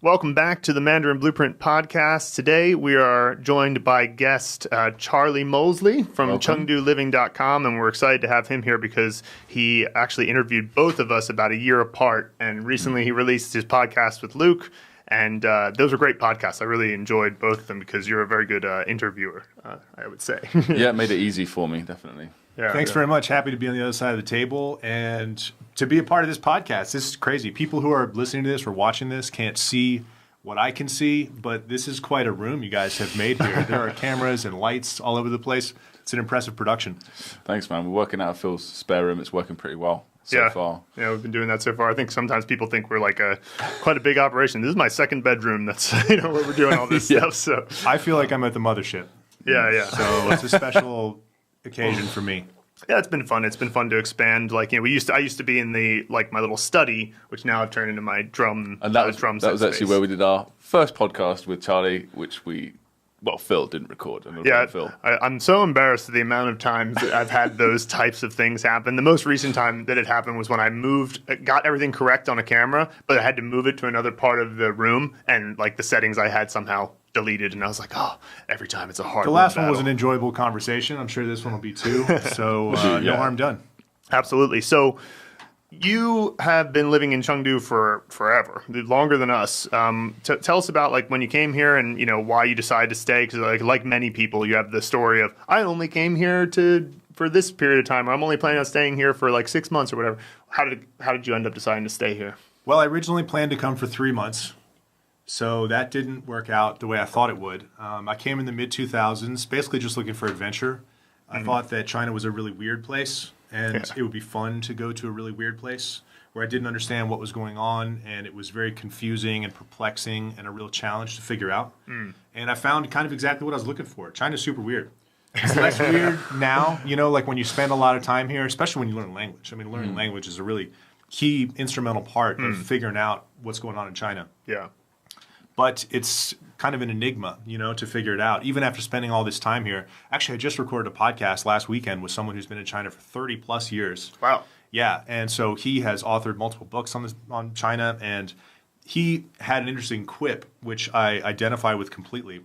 Welcome back to the Mandarin Blueprint Podcast. Today we are joined by guest Charlie Moseley from ChengduLiving.com, and we're excited to have him here because he actually interviewed both of us about a year apart, and recently he released his podcast with Luke, and those were great podcasts. I really enjoyed both of them because you're a very good interviewer, I would say. Yeah, it made it easy for me, definitely. Yeah, Thanks very much. Happy to be on the other side of the table and to be a part of this podcast. This is crazy. People who are listening to this or watching this can't see what I can see, but this is quite a room you guys have made here. There are cameras and lights all over the place. It's an impressive production. Thanks, man. We're working out of Phil's spare room. It's working pretty well so far. Yeah, we've been doing that so far. I think sometimes people think we're like quite a big operation. This is my second bedroom. That's where we're doing all this stuff. So I feel like I'm at the mothership. Yeah. So it's a special occasion for me. Yeah, it's been fun. It's been fun to expand. Like, I used to be in the my little study, which now I've turned into my drum. And that was actually where we did our first podcast with Charlie, which Phil didn't record. Phil. I'm so embarrassed at the amount of times that I've had those types of things happen. The most recent time that it happened was when I got everything correct on a camera, but I had to move it to another part of the room, and the settings I had somehow deleted, and I was like, every time it's a hard. The last one was an enjoyable conversation. I'm sure this one will be too. So no harm done. Absolutely. So you have been living in Chengdu for forever, longer than us. Tell us about when you came here and why you decided to stay. Because like many people, you have the story of I only came here for this period of time, or I'm only planning on staying here for 6 months or whatever. How did you end up deciding to stay here? Well, I originally planned to come for 3 months. So that didn't work out the way I thought it would. I came in the mid-2000s, basically just looking for adventure. I thought that China was a really weird place, and it would be fun to go to a really weird place where I didn't understand what was going on, and it was very confusing and perplexing and a real challenge to figure out. And I found kind of exactly what I was looking for. China's super weird. It's less weird now, when you spend a lot of time here, especially when you learn language. I mean, learning language is a really key instrumental part of figuring out what's going on in China. Yeah. But it's kind of an enigma, to figure it out. Even after spending all this time here. Actually, I just recorded a podcast last weekend with someone who's been in China for 30 plus years. Wow. Yeah, and so he has authored multiple books on China, and he had an interesting quip, which I identify with completely,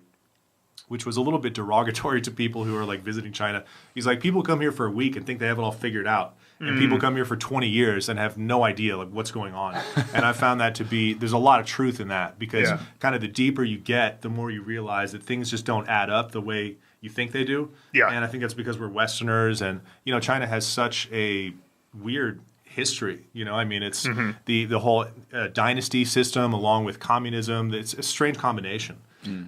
which was a little bit derogatory to people who are visiting China. He's like, people come here for a week and think they have it all figured out. And people come here for 20 years and have no idea what's going on. And I found that to be, there's a lot of truth in that because kind of the deeper you get, the more you realize that things just don't add up the way you think they do. Yeah. And I think that's because we're Westerners and, China has such a weird history. It's the whole dynasty system along with communism. It's a strange combination.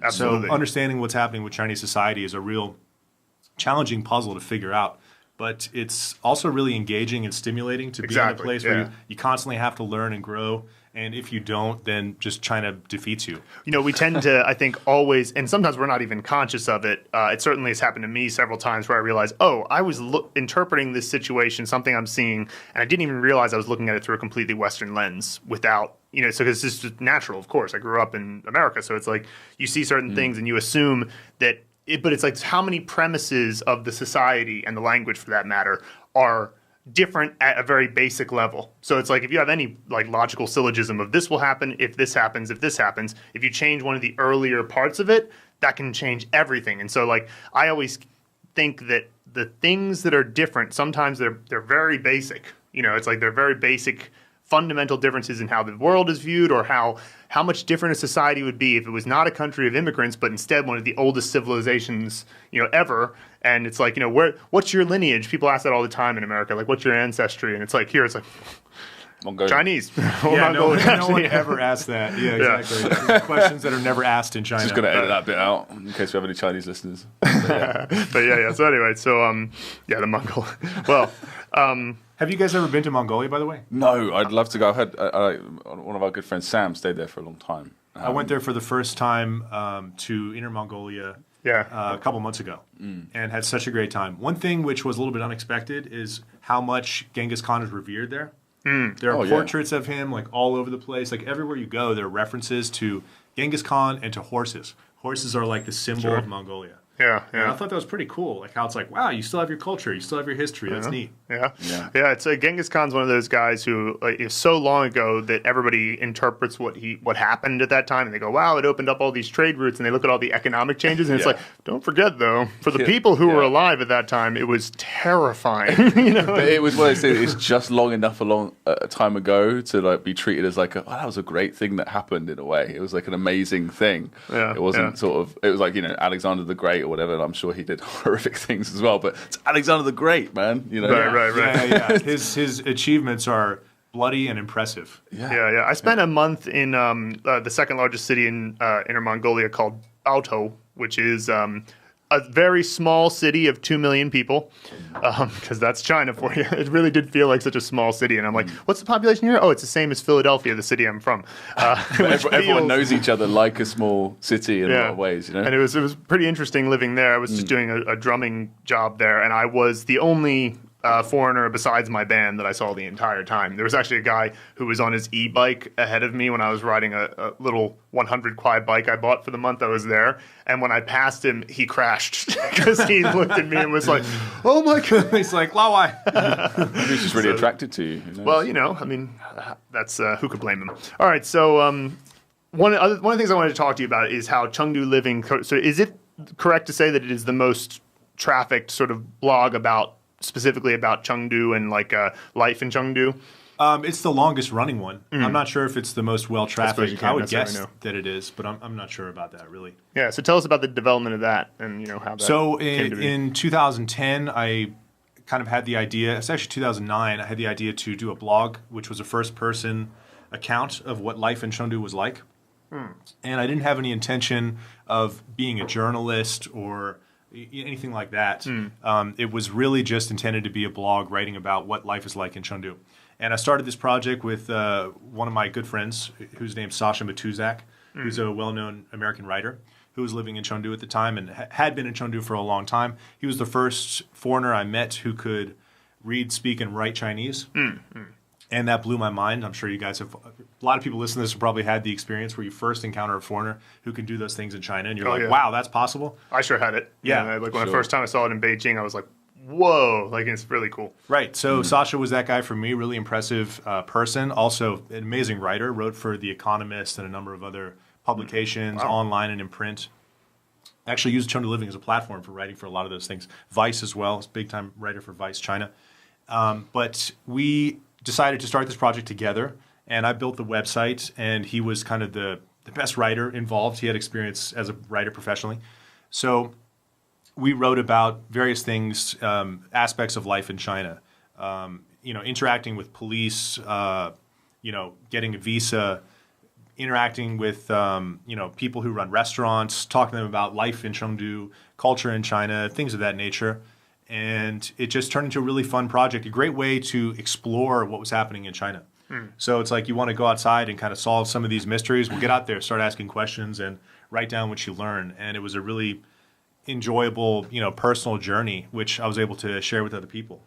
Absolutely. So understanding what's happening with Chinese society is a real challenging puzzle to figure out. But it's also really engaging and stimulating to be in a place where you constantly have to learn and grow. And if you don't, then just China defeats you. We tend to, I think, always, and sometimes we're not even conscious of it. It certainly has happened to me several times where I realized, I was interpreting this situation, something I'm seeing, and I didn't even realize I was looking at it through a completely Western lens without, so because it's just natural, of course. I grew up in America, so it's you see certain things and you assume that but it's how many premises of the society and the language, for that matter, are different at a very basic level. So it's if you have any logical syllogism of this will happen if this happens, if you change one of the earlier parts of it, that can change everything. And so I always think that the things that are different, sometimes they're very basic. It's they're very basic fundamental differences in how the world is viewed, or how much different a society would be if it was not a country of immigrants, but instead one of the oldest civilizations, ever. And it's what's your lineage? People ask that all the time in America, what's your ancestry? And it's here, it's Mongolian. Chinese. No one ever asked that. Yeah, exactly. Questions that are never asked in China. Just going to edit that bit out in case we have any Chinese listeners. But yeah. So anyway, the Mongol. Well, have you guys ever been to Mongolia, by the way? No, I'd love to go. I've had one of our good friends, Sam, stayed there for a long time. I went there for the first time to Inner Mongolia a couple months ago and had such a great time. One thing which was a little bit unexpected is how much Genghis Khan is revered there. There are portraits of him all over the place. Everywhere you go, there are references to Genghis Khan and to horses. Horses are the symbol of Mongolia. Yeah, And I thought that was pretty cool. Like how it's like, wow, you still have your culture, you still have your history. That's neat. Yeah. It's Genghis Khan's one of those guys who is so long ago that everybody interprets what happened at that time, and they go, "Wow, it opened up all these trade routes," and they look at all the economic changes, and it's like, don't forget though, for the people who were alive at that time, it was terrifying. But it was what I say. It's just long enough a time ago to like be treated as like, that was a great thing that happened in a way. It was like an amazing thing. It wasn't sort of. It was like Alexander the Great or whatever. And I'm sure he did horrific things as well. But it's Alexander the Great, man. Right. Yeah. His achievements are bloody and impressive. Yeah. I spent a month in the second largest city in Inner Mongolia called Alto, which is a very small city of 2 million people, because that's China for you. It really did feel like such a small city. And I'm like, what's the population here? Oh, it's the same as Philadelphia, the city I'm from. Everyone knows each other like a small city in a lot of ways, And it was pretty interesting living there. I was just doing a drumming job there, and I was the only foreigner besides my band that I saw the entire time. There was actually a guy who was on his e-bike ahead of me when I was riding a little 100 kwai bike I bought for the month I was there. And when I passed him, he crashed because he looked at me and was like, "Oh my God!" He's like, "Lawai." He's just really attracted to you. Well, I mean, that's who could blame him. All right, so one of the things I wanted to talk to you about is how Chengdu living. So, is it correct to say that it is the most trafficked sort of blog specifically about Chengdu and like life in Chengdu? It's the longest running one. I'm not sure if it's the most well trafficked. I would guess that it is, but I'm not sure about that really. Yeah. So tell us about the development of that and how that. So in 2010, I kind of had the idea. It's actually 2009. I had the idea to do a blog, which was a first-person account of what life in Chengdu was like, and I didn't have any intention of being a journalist or anything like that. It was really just intended to be a blog writing about what life is like in Chengdu. And I started this project with one of my good friends, whose name's Sasha Matuzak, who's a well-known American writer who was living in Chengdu at the time and had been in Chengdu for a long time. He was the first foreigner I met who could read, speak, and write Chinese. And that blew my mind. I'm sure you guys have, a lot of people listening to this have probably had the experience where you first encounter a foreigner who can do those things in China, and you're like, wow, that's possible? I sure had it. Yeah. Like when the first time I saw it in Beijing, I was like, whoa, like it's really cool. Right. So Sasha was that guy for me, really impressive person. Also an amazing writer, wrote for The Economist and a number of other publications online and in print. Actually used Chengdu Living as a platform for writing for a lot of those things. Vice as well, he's a big-time writer for Vice China. But we decided to start this project together, and I built the website, and he was kind of the best writer involved. He had experience as a writer professionally. So we wrote about various things, aspects of life in China, interacting with police, getting a visa, interacting with people who run restaurants, talking to them about life in Chengdu, culture in China, things of that nature. And it just turned into a really fun project, a great way to explore what was happening in China. So it's like you want to go outside and kind of solve some of these mysteries. Well, get out there, start asking questions, and write down what you learn. And it was a really enjoyable, personal journey, which I was able to share with other people.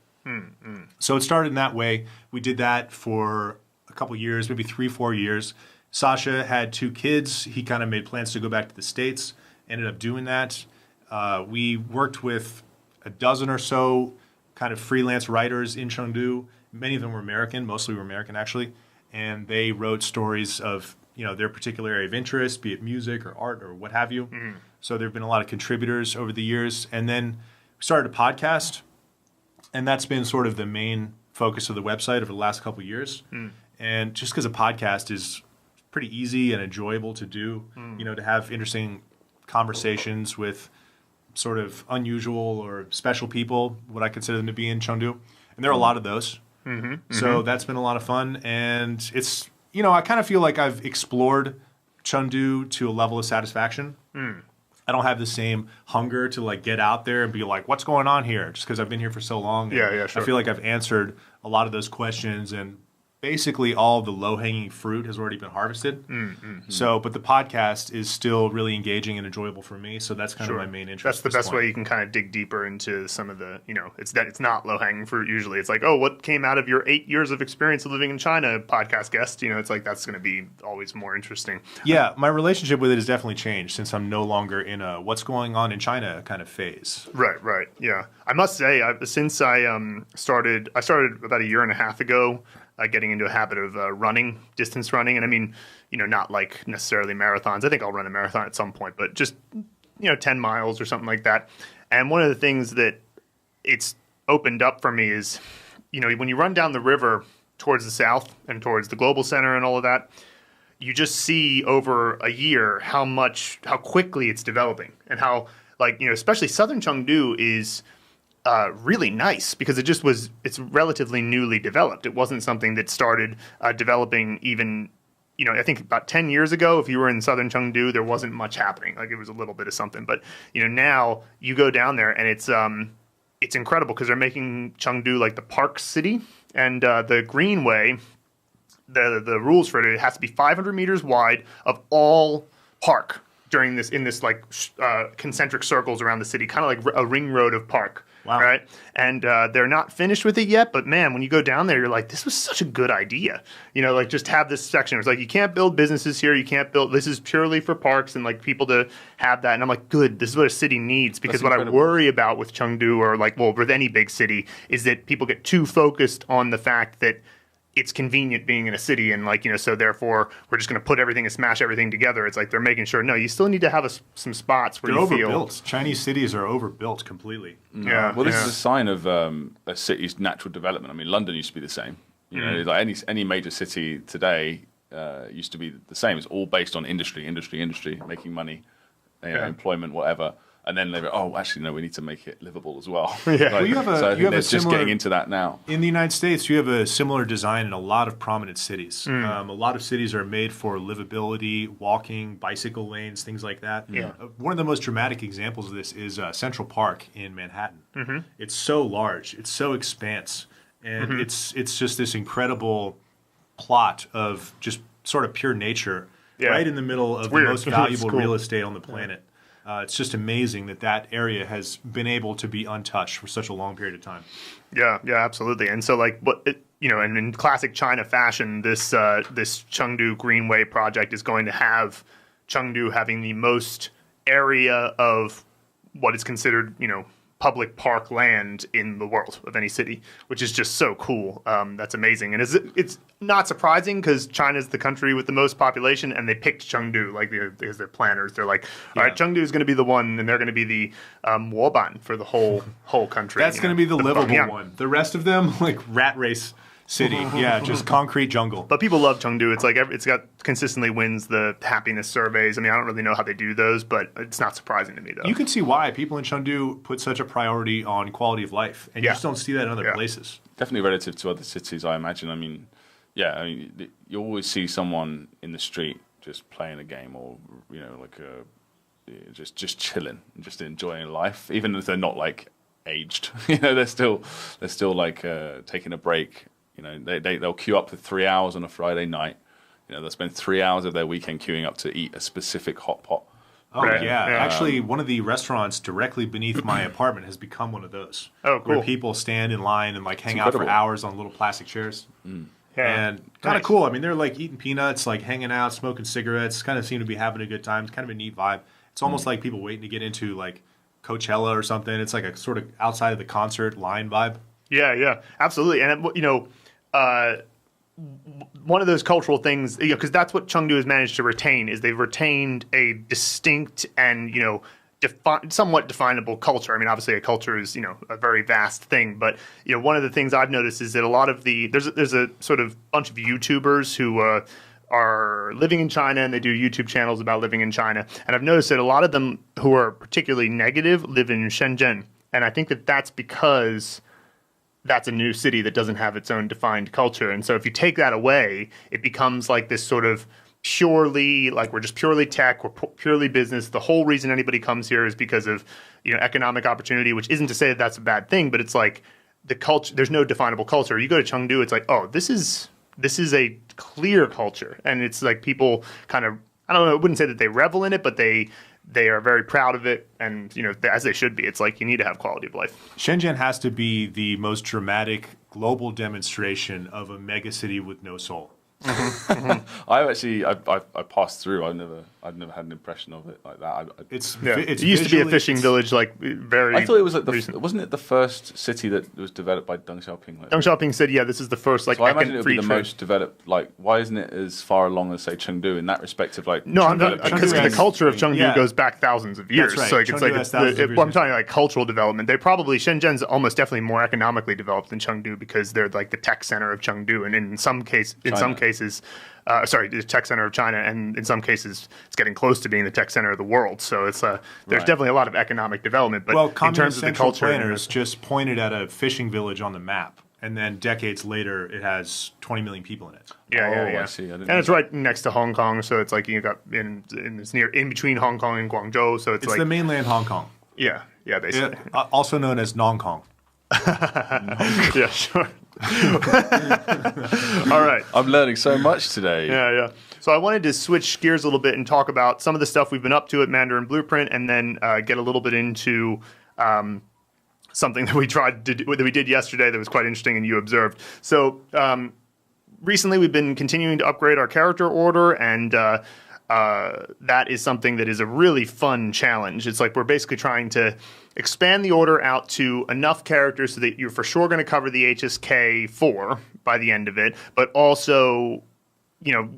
So it started in that way. We did that for a couple years, maybe 3-4 years. Sasha had 2 kids. He kind of made plans to go back to the States, ended up doing that. We worked with a dozen or so kind of freelance writers in Chengdu. Many of them were American, mostly were American actually, and they wrote stories of their particular area of interest, be it music or art or what have you. So there have been a lot of contributors over the years, and then we started a podcast, and that's been sort of the main focus of the website over the last couple of years. And just because a podcast is pretty easy and enjoyable to do, to have interesting conversations with sort of unusual or special people, what I consider them to be in Chengdu. And there are a lot of those. So that's been a lot of fun. And it's, I kind of feel like I've explored Chengdu to a level of satisfaction. I don't have the same hunger to like get out there and be like, what's going on here? Just because I've been here for so long. Sure. I feel like I've answered a lot of those questions and basically all the low-hanging fruit has already been harvested. So, but the podcast is still really engaging and enjoyable for me. So that's kind of my main interest. That's the best way you can kind of dig deeper into some of the, it's not low-hanging fruit usually. It's like, oh, what came out of your 8 years of experience of living in China, podcast guest? It's like that's going to be always more interesting. Yeah, my relationship with it has definitely changed since I'm no longer in a what's going on in China kind of phase. Right. Yeah. I must say, since I started about a year and a half ago, getting into a habit of running, distance running. And I mean, not like necessarily marathons. I think I'll run a marathon at some point, but just, 10 miles or something like that. And one of the things that it's opened up for me is, when you run down the river towards the south and towards the global center and all of that, you just see over a year how quickly it's developing and how, especially southern Chengdu is really nice because it's relatively newly developed. It wasn't something that started developing even, I think about 10 years ago, if you were in southern Chengdu, there wasn't much happening. Like it was a little bit of something. But, now you go down there and it's incredible because they're making Chengdu like the park city and the greenway, the rules for it has to be 500 meters wide of all park in this concentric circles around the city, kind of like a ring road of park. Wow. Right. And they're not finished with it yet. But, man, when you go down there, you're like, this was such a good idea. Just have this section. It's like you can't build businesses here. You can't build. This is purely for parks and, people to have that. And I'm like, good. This is what a city needs. Because what I worry about with Chengdu or, with any big city is that people get too focused on the fact that it's convenient being in a city and so therefore we're just going to put everything and smash everything together. It's like they're making sure, no, you still need to have some spots where they're you overbuilt. Chinese cities are overbuilt completely. Yeah. Well, this is a sign of a city's natural development. I mean, London used to be the same. Like any major city today used to be the same. It's all based on industry, making money, employment, whatever. And then they go, actually, no, we need to make it livable as well. Yeah. Well, you have they're just getting into that now. In the United States, you have a similar design in a lot of prominent cities. A lot of cities are made for livability, walking, bicycle lanes, things like that. Yeah. One of the most dramatic examples of this is Central Park in Manhattan. It's so large. It's so expanse. And it's just this incredible plot of just sort of pure nature right in the middle of the most valuable real estate on the planet. It's just amazing that area has been able to be untouched for such a long period of time. Yeah, absolutely. And so, and in classic China fashion, this Chengdu Greenway project is going to have Chengdu having the most area of what is considered, public park land in the world of any city, which is just so cool. That's amazing. And it's not surprising because China's the country with the most population and they picked Chengdu as their planners. They're like, all right, Chengdu is going to be the one and they're going to be the Wuoban for the whole country. That's going to be the livable one. The rest of them, like rat race city. Yeah, just concrete jungle. But people love Chengdu. It's like it's got consistently wins the happiness surveys. I mean, I don't really know how they do those, but it's not surprising to me, though. You can see why people in Chengdu put such a priority on quality of life, and you just don't see that in other places. Definitely relative to other cities, I imagine. I mean, you always see someone in the street just playing a game or, just chilling and just enjoying life, even if they're not, aged. They're still taking a break. They'll queue up for 3 hours on a Friday night. They'll spend 3 hours of their weekend queuing up to eat a specific hot pot. Oh, right. Yeah. Actually, one of the restaurants directly beneath my apartment has become one of those. Oh, cool. Where people stand in line and hang out for hours on little plastic chairs. Yeah. And kind of cool. I mean, they're eating peanuts, hanging out, smoking cigarettes, kind of seem to be having a good time. It's kind of a neat vibe. It's almost like people waiting to get into Coachella or something. It's like a sort of outside of the concert line vibe. Yeah, absolutely. And, one of those cultural things, because that's what Chengdu has managed to retain, is they've retained a distinct and, somewhat definable culture. I mean, obviously a culture is, a very vast thing. But, one of the things I've noticed is that a lot of there's a sort of bunch of YouTubers who are living in China and they do YouTube channels about living in China. And I've noticed that a lot of them who are particularly negative live in Shenzhen. And I think that's because that's a new city that doesn't have its own defined culture. And so if you take that away, it becomes this sort of purely, we're just purely tech, we're purely business. The whole reason anybody comes here is because of, economic opportunity, which isn't to say that that's a bad thing, but it's the culture, there's no definable culture. You go to Chengdu, it's oh, this is this is a clear culture, and it's like people kind of, I don't know, I wouldn't say that they revel in it, but they are very proud of it, and as they should be. It's like you need to have quality of life. Shenzhen has to be the most dramatic global demonstration of a megacity with no soul. I passed through. I've never had an impression of it like that. It used to be a fishing village, like very. I thought it was like wasn't it the first city that was developed by Deng Xiaoping? Like, Deng Xiaoping said, "Yeah, this is the first like." So I imagine it would be the most developed. Like, why isn't it as far along as say Chengdu in that respect? Of like, no, because the culture of Chengdu goes back thousands of years. That's right. So I'm talking like cultural development. Shenzhen's almost definitely more economically developed than Chengdu because they're like the tech center of Chengdu, and in some cases, the tech center of China, and in some cases, it's getting close to being the tech center of the world. So it's there's definitely a lot of economic development. But in terms of the culture, planners just pointed at a fishing village on the map, and then decades later, it has 20 million people in it. Yeah. I see. And it's right next to Hong Kong, so it's like you got it's near in between Hong Kong and Guangzhou. So it's like the mainland Hong Kong. Yeah, basically. Also known as Nong Kong. Yeah, sure. All right. I'm learning so much today. Yeah. So I wanted to switch gears a little bit and talk about some of the stuff we've been up to at Mandarin Blueprint, and then get a little bit into something that we did yesterday that was quite interesting and you observed. So recently we've been continuing to upgrade our character order, and that is something that is a really fun challenge. It's like we're basically trying to expand the order out to enough characters so that you're for sure going to cover the HSK 4 by the end of it, but also,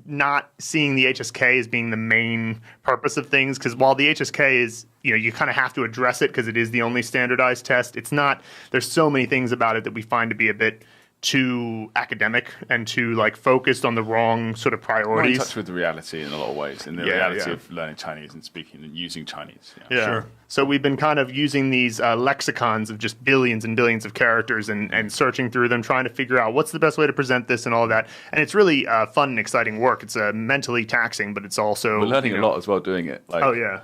not seeing the HSK as being the main purpose of things. Because while the HSK is, you kind of have to address it because it is the only standardized test, it's not, there's so many things about it that we find to be a bit too academic and too focused on the wrong sort of priorities. We're in touch with the reality in a lot of ways, in the reality of learning Chinese and speaking and using Chinese. Yeah. Sure. So we've been kind of using these lexicons of just billions and billions of characters and searching through them, trying to figure out what's the best way to present this and all of that. And it's really fun and exciting work. It's mentally taxing, but it's also... We're learning a lot as well doing it. Yeah.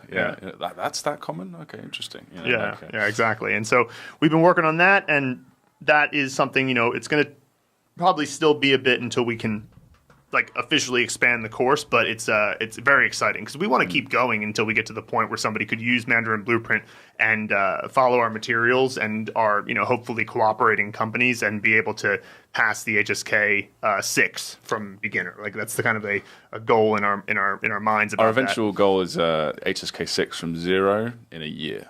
That's that common? Okay, interesting. Yeah, exactly. And so we've been working on that, and that is something, it's going to probably still be a bit until we can officially expand the course, but it's very exciting because we want to keep going until we get to the point where somebody could use Mandarin Blueprint and follow our materials and our, hopefully cooperating companies and be able to pass the HSK 6 from beginner. That's the kind of a goal in our minds about our eventual goal is HSK 6 from 0 in a year.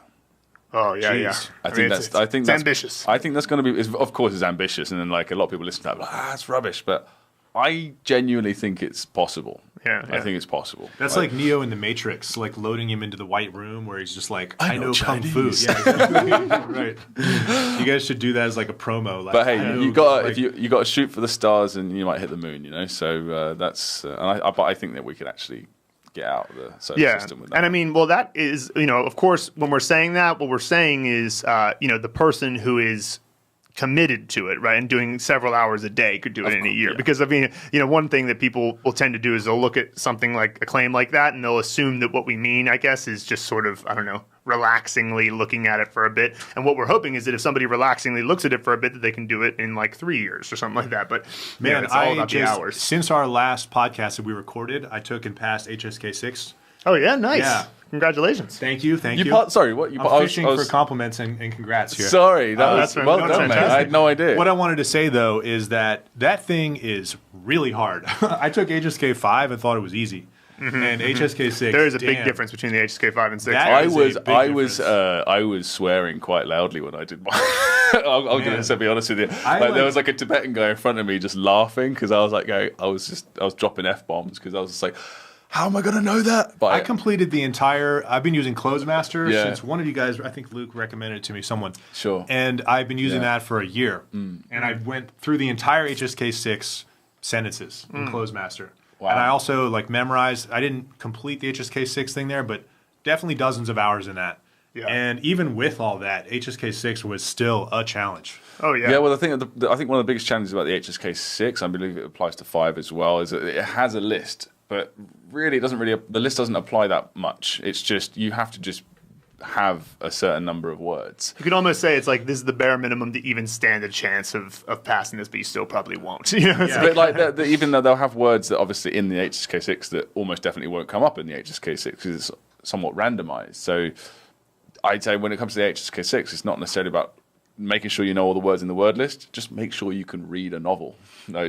Oh yeah, yeah. I think that's ambitious. I think that's going to be. Of course, it's ambitious, and then a lot of people listen to that, that's rubbish. But I genuinely think it's possible. Yeah. I think it's possible. That's like Neo in the Matrix, loading him into the white room where he's just I know kung fu. Chinese. Yeah, exactly. Right. You guys should do that as a promo. But hey, you got to shoot for the stars, and you might hit the moon. So that's. I think that we could actually get out of the solar system with that. And I mean, that is, of course, when we're saying that, what we're saying is, the person who is committed to it, right, and doing several hours a day could do it in a year. Yeah. Because, I mean, one thing that people will tend to do is they'll look at something like a claim like that, and they'll assume that what we mean, I guess, is just sort of, I don't know, relaxingly looking at it for a bit. And what we're hoping is that if somebody relaxingly looks at it for a bit, that they can do it in 3 years or something like that. But man, it's all about the hours. Since our last podcast that we recorded, I took and passed HSK 6. Oh yeah, nice. Yeah. Congratulations. Thank you. Sorry, what? I'm fishing for compliments and congrats here. Sorry, that's well done, mate. I had no idea. What I wanted to say, though, is that thing is really hard. I took HSK 5 and thought it was easy. Mm-hmm, and HSK 6. There is a big difference between the HSK 5 and 6. I was swearing quite loudly when I did mine. I'm going to be honest with you. There was a Tibetan guy in front of me just laughing because I was I was dropping F-bombs because I was just like, how am I going to know that? But I completed the entire... I've been using Closemaster since one of you guys, I think Luke recommended it to me, someone. Sure. And I've been using that for a year. And I went through the entire HSK 6 sentences in Closemaster. Wow. And I also memorized... I didn't complete the HSK 6 thing there, but definitely dozens of hours in that. Yeah. And even with all that, HSK 6 was still a challenge. Oh, yeah. Yeah, well, I think one of the biggest challenges about the HSK 6, I believe it applies to 5 as well, is that it has a list. But really, the list doesn't apply that much. It's just, you have to just have a certain number of words. You could almost say it's like this is the bare minimum to even stand a chance of passing this, but you still probably won't. It's But like even though they'll have words that obviously in the HSK6 that almost definitely won't come up in the HSK6 because it's somewhat randomized. So I'd say when it comes to the HSK6, it's not necessarily about making sure you know all the words in the word list. Just make sure you can read a novel.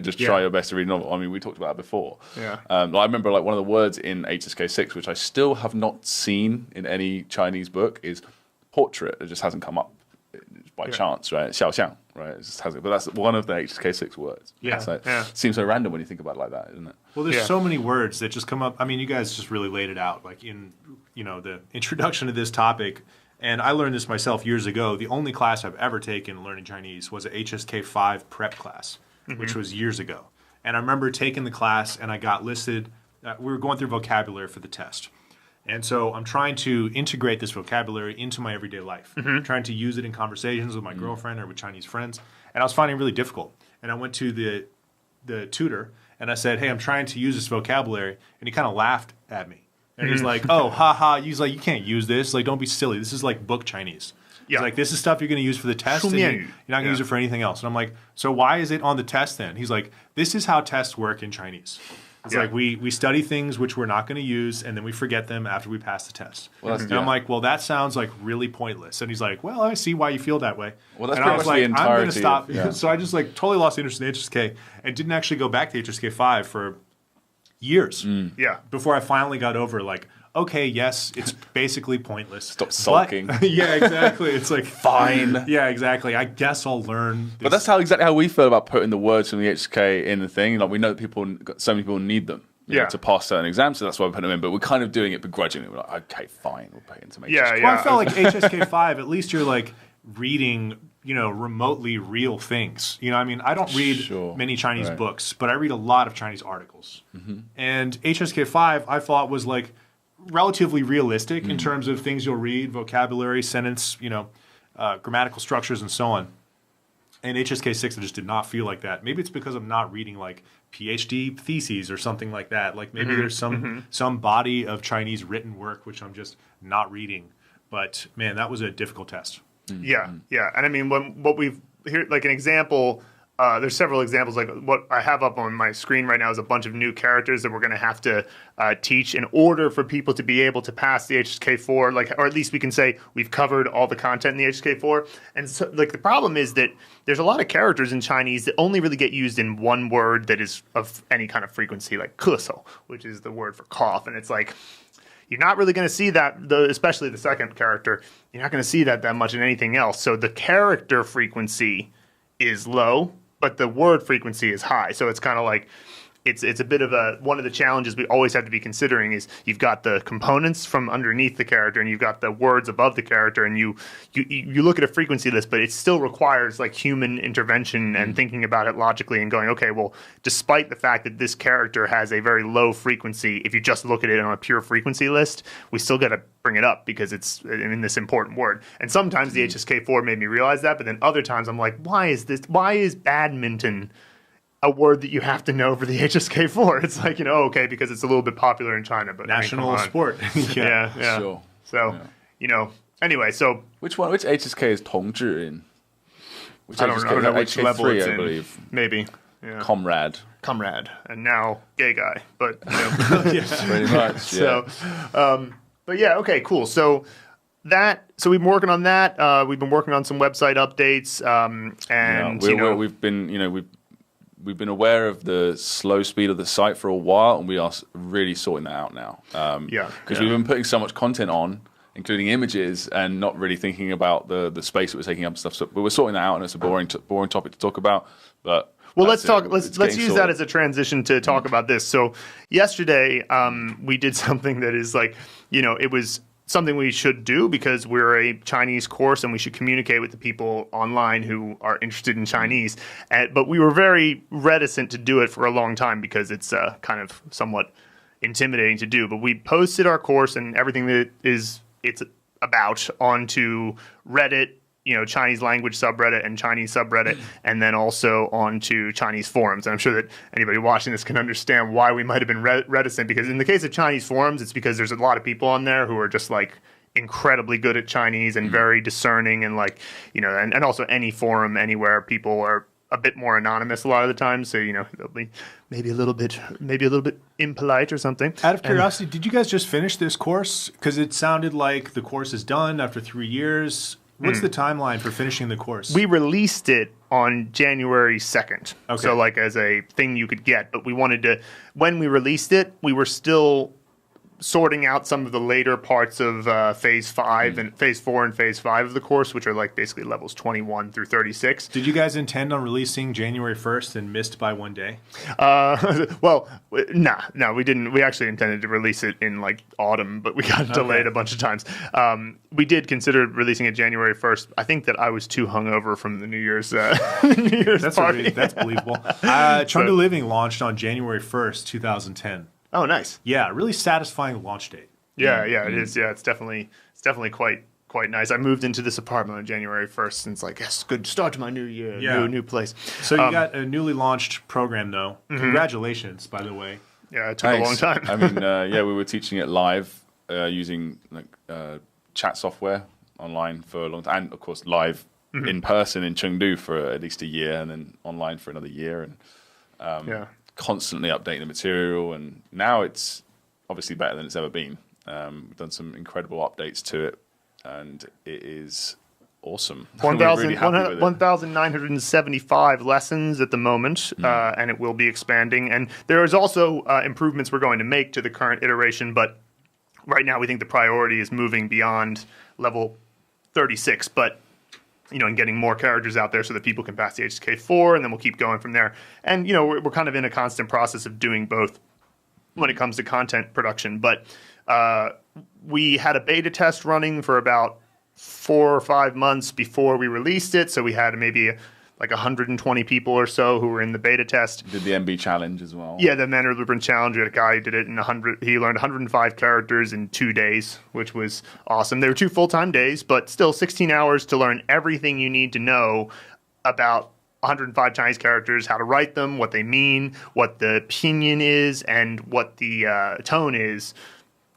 Just try your best to read a novel. I mean, we talked about it before. Yeah. I remember like one of the words in HSK6, which I still have not seen in any Chinese book, is portrait. It just hasn't come up by chance, right? Xiaoxiang, right? It just hasn't. But that's one of the HSK6 words. Yeah. So it seems so random when you think about it like that, isn't it? Well, there's so many words that just come up. I mean, you guys just really laid it out, like in the introduction to this topic. And I learned this myself years ago. The only class I've ever taken learning Chinese was a HSK5 prep class, which was years ago. And I remember taking the class, and I got listed. We were going through vocabulary for the test. And so I'm trying to integrate this vocabulary into my everyday life, trying to use it in conversations with my girlfriend or with Chinese friends. And I was finding it really difficult. And I went to the tutor, and I said, hey, I'm trying to use this vocabulary. And he kind of laughed at me. And he's like, oh, haha. He's like, you can't use this. Like, don't be silly. This is like book Chinese. He's like, this is stuff you're going to use for the test, and you're not going to use it for anything else. And I'm like, so why is it on the test then? He's like, this is how tests work in Chinese. It's like we study things which we're not going to use, and then we forget them after we pass the test. Well, and I'm like, well, that sounds like really pointless. And he's like, well, I see why you feel that way. Well, that's and I was like, the entirety I'm going to stop. So I just like totally lost interest in HSK and didn't actually go back to HSK 5 for years. Before I finally got over like, okay, yes, it's basically pointless. Stop sulking. Yeah, exactly. It's like fine. Yeah, exactly. I guess I'll learn. But that's exactly how we feel about putting the words from the HSK in the thing. Like we know that so many people need them to pass certain exams, so that's why we put them in. But we're kind of doing it begrudgingly. We're like, okay, fine, we'll put it into HSK. Well, I felt like HSK 5. At least you're like reading, remotely real things. I mean, I don't read many Chinese books, but I read a lot of Chinese articles. And HSK 5, I thought was like relatively realistic in terms of things you'll read, vocabulary, sentence, grammatical structures, and so on. And HSK 6, I just did not feel like that. Maybe it's because I'm not reading like PhD theses or something like that. Like maybe there's some body of Chinese written work which I'm just not reading. But man, that was a difficult test. Yeah. And I mean, what we've here, like an example. There's several examples. Like what I have up on my screen right now is a bunch of new characters that we're going to have to teach in order for people to be able to pass the HSK4. Like, or at least we can say we've covered all the content in the HSK4. And so, like, the problem is that there's a lot of characters in Chinese that only really get used in one word that is of any kind of frequency, like 咳嗽, which is the word for cough. And it's like, you're not really going to see that, especially the second character. You're not going to see that much in anything else. So the character frequency is low, but the word frequency is high. So it's kind of like it's a bit of one of the challenges we always have to be considering is you've got the components from underneath the character and you've got the words above the character, and you look at a frequency list, but it still requires like human intervention and thinking about it logically and going, okay, well, despite the fact that this character has a very low frequency, if you just look at it on a pure frequency list, we still got to bring it up because it's in this important word. And sometimes the HSK4 made me realize that, but then other times I'm like, why is badminton a word that you have to know for the HSK4? It's like, okay, because it's a little bit popular in China, but national sport. Yeah. Sure. So, anyway, so which HSK is 同志 in? Which I don't know which level it's in. I believe. Maybe. Yeah. Comrade, and now gay guy, but pretty much. Yeah. So, but yeah, okay, cool. So we've been working on that. We've been working on some website updates, and we've been aware of the slow speed of the site for a while, and we are really sorting that out now. Because we've been putting so much content on, including images, and not really thinking about the space that we're taking up and stuff. So, but we're sorting that out, and it's a boring topic to talk about. But let's use that as a transition to talk about this. So yesterday, we did something that is like, it was something we should do because we're a Chinese course and we should communicate with the people online who are interested in Chinese. But we were very reticent to do it for a long time because it's kind of somewhat intimidating to do. But we posted our course and everything that it's about onto Reddit, Chinese language subreddit and Chinese subreddit, and then also onto Chinese forums. And I'm sure that anybody watching this can understand why we might have been reticent, because in the case of Chinese forums, it's because there's a lot of people on there who are just like incredibly good at Chinese and very discerning, and like, you know, and also any forum anywhere, people are a bit more anonymous a lot of the time, so you know they'll be maybe a little bit impolite or something. Out of curiosity, did you guys just finish this course? Because it sounded like the course is done after 3 years. What's the timeline for finishing the course? We released it on January 2nd. Okay. So like as a thing you could get, but we wanted to, when we released it, we were still sorting out some of the later parts of phase 5 and phase 4 and phase 5 of the course, which are like basically levels 21 through 36. Did you guys intend on releasing January 1st and missed by 1 day? Well, no, we didn't. We actually intended to release it in like autumn, but we got delayed a bunch of times. We did consider releasing it January 1st. I think that I was too hungover from the New Year's party. That's believable. Chengdu Living launched on January 1st, 2010. Oh, nice. Yeah, really satisfying launch date. Yeah, it is. Yeah, it's definitely quite nice. I moved into this apartment on January 1st, and it's like, yes, good start to my new year, new place. So you got a newly launched program, though. Congratulations, by the way. Yeah, it took a long time. I mean, we were teaching it live using like chat software online for a long time, and of course live in person in Chengdu for at least a year, and then online for another year, and constantly updating the material, and now it's obviously better than it's ever been. We've done some incredible updates to it, and it is awesome. 1,975 lessons at the moment, and it will be expanding. And there is also improvements we're going to make to the current iteration, but right now we think the priority is moving beyond level 36, but you know, and getting more characters out there so that people can pass the HSK4, and then we'll keep going from there. And, you know, we're kind of in a constant process of doing both when it comes to content production. But we had a beta test running for about 4 or 5 months before we released it. So we had maybe like 120 people or so who were in the beta test. Did the MB challenge as well? Yeah, the Mandarin Blueprint challenge. We had a guy who did it in 100. He learned 105 characters in 2 days, which was awesome. They were 2 full-time days, but still 16 hours to learn everything you need to know about 105 Chinese characters, how to write them, what they mean, what the pinyin is, and what the tone is.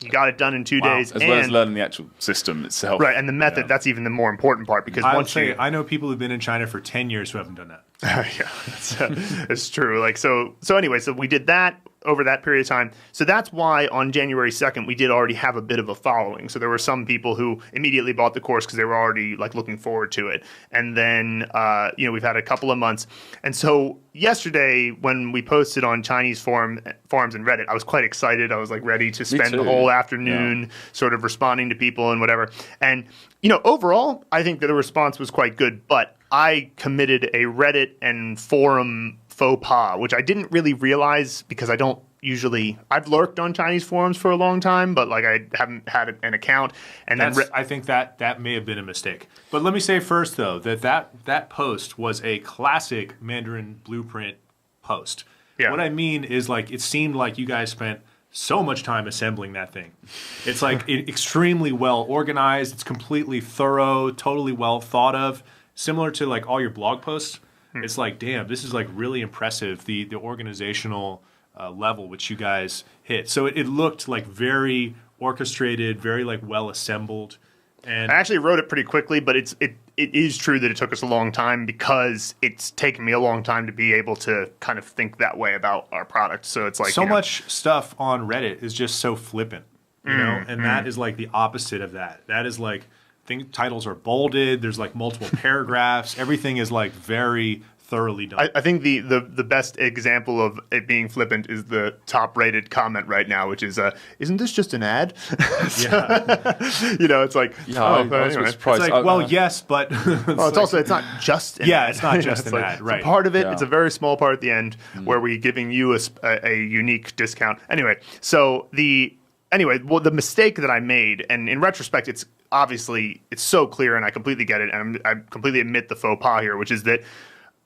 You got it done in 2 days. As well as learning the actual system itself. Right, and the method, that's even the more important part. Because I know people who've been in China for 10 years who haven't done that. It's true. Like so anyway, so we did that over that period of time. So that's why on January 2nd, we did already have a bit of a following. So there were some people who immediately bought the course because they were already like looking forward to it. And then, we've had a couple of months. And so yesterday when we posted on Chinese forums and Reddit, I was quite excited. I was like ready to spend the whole afternoon sort of responding to people and whatever. And, you know, overall, I think that the response was quite good, but I committed a Reddit and forum faux pas, which I didn't really realize because I've lurked on Chinese forums for a long time, but like I haven't had an account. And I think that may have been a mistake. But let me say first, though, that post was a classic Mandarin Blueprint post. Yeah. What I mean is, like, it seemed like you guys spent so much time assembling that thing. It's like extremely well organized. It's completely thorough, totally well thought of. Similar to like all your blog posts, it's like, damn, this is like really impressive, the organizational level which you guys hit. So it looked like very orchestrated, very like well assembled. And I actually wrote it pretty quickly, but it is true that it took us a long time because it's taken me a long time to be able to kind of think that way about our product. So it's like much stuff on Reddit is just so flippant, you know, and that is like the opposite of that. That is like titles are bolded. There's like multiple paragraphs. Everything is like very thoroughly done. I think the best example of it being flippant is the top rated comment right now, which is, isn't this just an ad? You know, it's like, anyway. It's like, yes, but it's not just an ad. It's not just an ad, right. It's a part of it. Yeah. It's a very small part at the end where we're giving you a unique discount. Anyway, the mistake that I made, and in retrospect, it's so clear and I completely get it, and I completely admit the faux pas here, which is that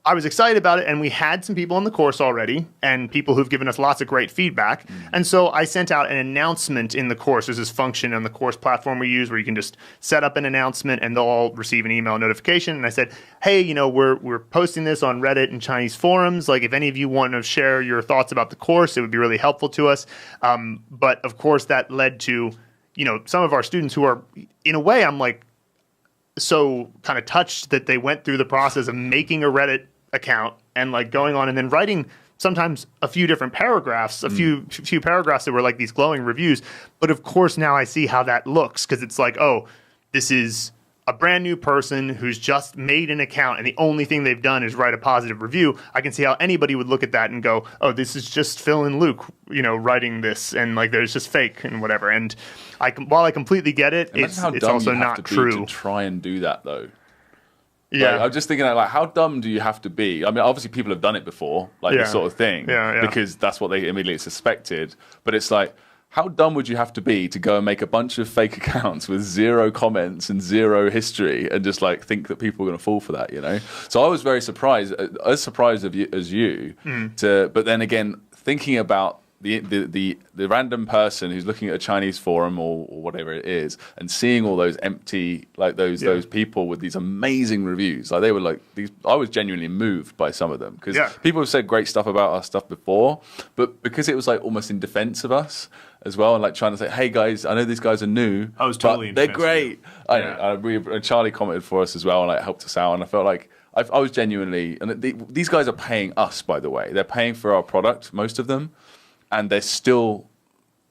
I was excited about it, and we had some people in the course already, and people who've given us lots of great feedback. And so I sent out an announcement in the course. There's this function on the course platform we use where you can just set up an announcement, and they'll all receive an email notification. And I said, hey, you know, we're posting this on Reddit and Chinese forums. Like, if any of you want to share your thoughts about the course, it would be really helpful to us. But of course, that led to some of our students who are, in a way, I'm like so kind of touched that they went through the process of making a Reddit account and like going on and then writing sometimes a few different paragraphs, a few paragraphs that were like these glowing reviews. But of course, now I see how that looks, because it's like, oh, this is a brand new person who's just made an account and the only thing they've done is write a positive review. I can see how anybody would look at that and go, oh, this is just Phil and Luke, writing this, and like there's just fake and whatever. And while I completely get it, it's also not true. To try and do that though. Yeah, like, I'm just thinking, like, how dumb do you have to be? I mean, obviously people have done it before, like this sort of thing, because that's what they immediately suspected. But it's like, how dumb would you have to be to go and make a bunch of fake accounts with 0 comments and 0 history and just like think that people are going to fall for that, So I was very surprised, as surprised as you, but then again, thinking about the random person who's looking at a Chinese forum or whatever it is and seeing all those empty, like those people with these amazing reviews, like they were like these. I was genuinely moved by some of them, because people have said great stuff about our stuff before, but because it was like almost in defense of us as well, and like trying to say, hey guys, I know these guys are new, I was totally but they're great. Charlie commented for us as well and like helped us out, and I felt like I was genuinely, and these guys are paying us, by the way, they're paying for our product, most of them. And they're still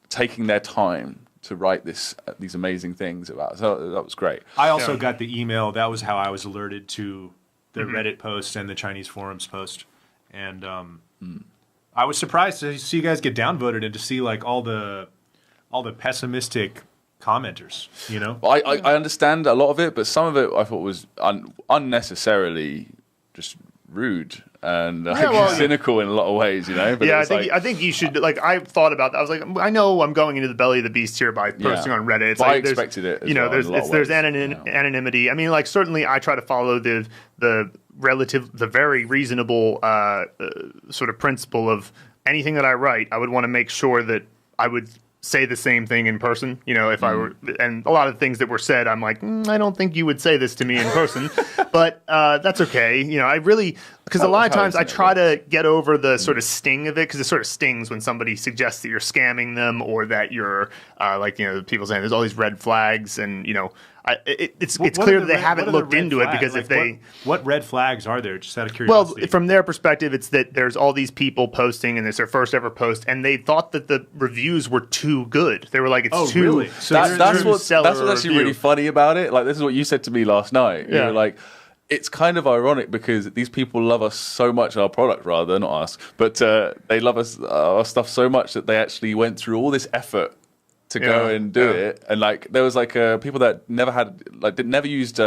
taking their time to write these amazing things about it. So that was great. I also got the email. That was how I was alerted to the Reddit post and the Chinese forums post. And I was surprised to see you guys get downvoted and to see like all the pessimistic commenters. Well, I understand a lot of it, but some of it I thought was unnecessarily just rude and cynical in a lot of ways, But I think you should, like, I thought about that. I was like, I know I'm going into the belly of the beast here by posting on Reddit. But I expected it. There's anonymity. I mean, like, certainly I try to follow the very reasonable sort of principle of anything that I write. I would want to make sure that I would say the same thing in person, if I were, and a lot of things that were said, I'm like, I don't think you would say this to me in person, but that's okay. I really, because a lot of times I try to get over the sort of sting of it, because it sort of stings when somebody suggests that you're scamming them or that you're people saying there's all these red flags, and it's clear that they haven't looked into it, because what red flags are there, just out of curiosity? Well, from their perspective, it's that there's all these people posting, and it's their first ever post, and they thought that the reviews were too good. They were like, it's too. Really? So that's what's actually really funny about it. Like, this is what you said to me last night. You were like, it's kind of ironic because these people love us so much, our product rather, not us, but they love us, our stuff so much that they actually went through all this effort to go and do it. And like, there was like people that never used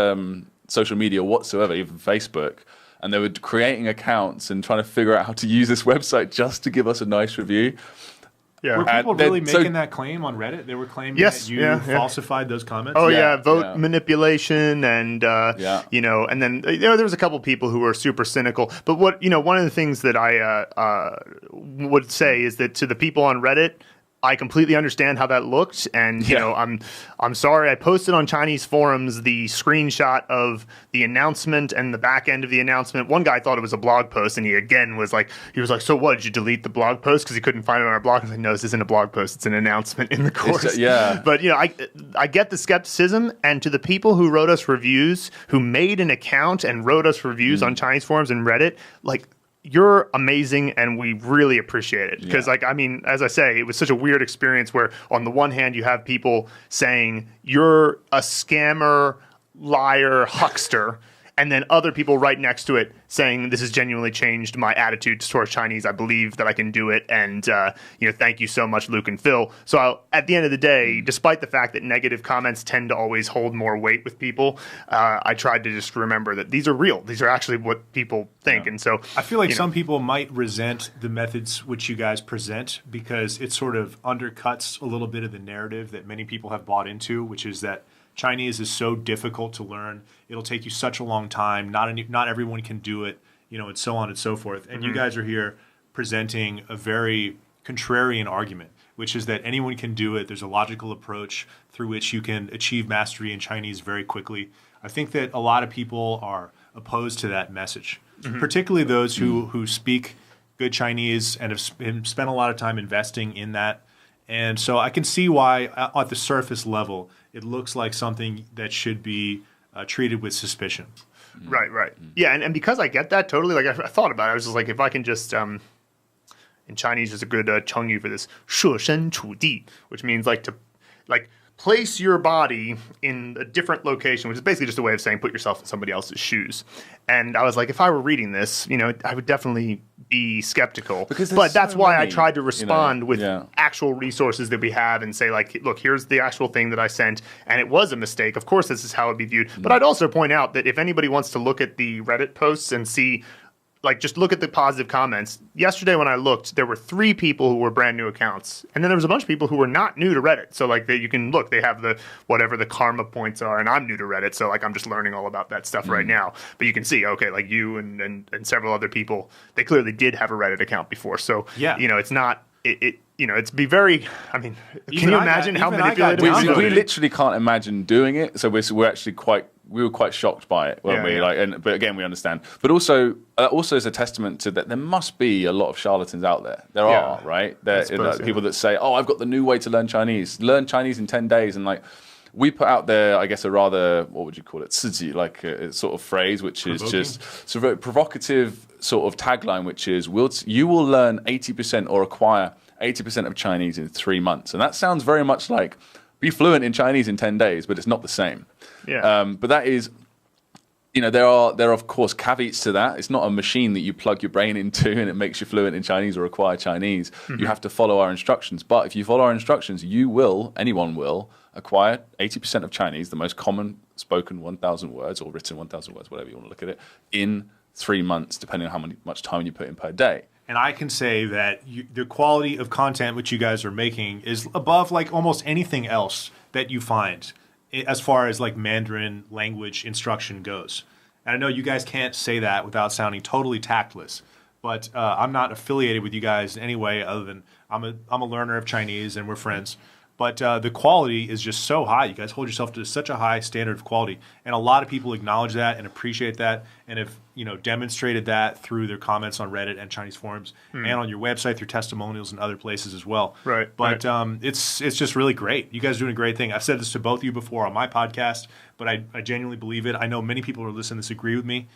social media whatsoever, even Facebook, and they were creating accounts and trying to figure out how to use this website just to give us a nice review. Yeah. Were people really making that claim on Reddit? They were claiming that you falsified those comments? Oh, vote manipulation, and, and then there was a couple people who were super cynical. But one of the things that I would say is that to the people on Reddit, I completely understand how that looked, and I'm sorry. I posted on Chinese forums the screenshot of the announcement and the back end of the announcement. One guy thought it was a blog post, and he was like, so what? Did you delete the blog post because he couldn't find it on our blog? I was like, no, this isn't a blog post; it's an announcement in the course. But I get the skepticism, and to the people who wrote us reviews, who made an account and wrote us reviews on Chinese forums and Reddit, like, you're amazing, and we really appreciate it. Because, as I say, it was such a weird experience where, on the one hand, you have people saying, you're a scammer, liar, huckster, and then other people right next to it saying, this has genuinely changed my attitude towards Chinese. I believe that I can do it, and thank you so much, Luke and Phil. So at the end of the day, despite the fact that negative comments tend to always hold more weight with people, I tried to just remember that these are real. These are actually what people think. And so I feel like some people might resent the methods which you guys present, because it sort of undercuts a little bit of the narrative that many people have bought into, which is that Chinese is so difficult to learn. It'll take you such a long time. Not everyone can do it, and so on and so forth. And you guys are here presenting a very contrarian argument, which is that anyone can do it. There's a logical approach through which you can achieve mastery in Chinese very quickly. I think that a lot of people are opposed to that message, particularly those who speak good Chinese and have spent a lot of time investing in that And so I can see why, at the surface level, it looks like something that should be treated with suspicion. Right. Yeah, and because I get that totally, like I thought about it, I was just like, if I can just, in Chinese, there's a good Chengyu for this, 设身处地, which means like to, like, place your body in a different location, which is basically just a way of saying put yourself in somebody else's shoes. And I was like, if I were reading this, I would definitely be skeptical. But that's why I tried to respond with actual resources that we have and say, like, look, here's the actual thing that I sent, and it was a mistake. Of course, this is how it would be viewed. But I'd also point out that if anybody wants to look at the Reddit posts and see, like, just look at the positive comments. Yesterday when I looked, there were 3 people who were brand new accounts. And then there was a bunch of people who were not new to Reddit. So, like, you can look, they have the whatever the karma points are, and I'm new to Reddit, so, like, I'm just learning all about that stuff right now. But you can see, okay, like you and several other people, they clearly did have a Reddit account before. So, it's not, it's be very, I mean, can you imagine how manipulated we literally can't imagine doing it. So we're actually we were quite shocked by it, weren't we? Like, but again, we understand. But also is a testament to that there must be a lot of charlatans out there. There are, right? There are people that say, "Oh, I've got the new way to learn Chinese. Learn Chinese in 10 days." And like, we put out there, I guess, a rather, what would you call it, 刺激, like a sort of phrase, which is just sort of a provocative sort of tagline, which is, you will learn 80% or acquire 80% of Chinese in 3 months. And that sounds very much like be fluent in Chinese in 10 days, but it's not the same. Yeah. But that is, there are of course caveats to that. It's not a machine that you plug your brain into and it makes you fluent in Chinese or acquire Chinese. Mm-hmm. You have to follow our instructions. But if you follow our instructions, anyone will acquire 80% of Chinese, the most common spoken 1,000 words or written 1,000 words, whatever you want to look at it, in 3 months, depending on how much time you put in per day. And I can say that the quality of content which you guys are making is above like almost anything else that you find as far as like Mandarin language instruction goes. And I know you guys can't say that without sounding totally tactless, but I'm not affiliated with you guys in any way other than I'm a learner of Chinese and we're friends. But the quality is just so high. You guys hold yourself to such a high standard of quality. And a lot of people acknowledge that and appreciate that and have demonstrated that through their comments on Reddit and Chinese forums and on your website through testimonials and other places as well. Right. But it's just really great. You guys are doing a great thing. I've said this to both of you before on my podcast, but I genuinely believe it. I know many people who listen to this agree with me,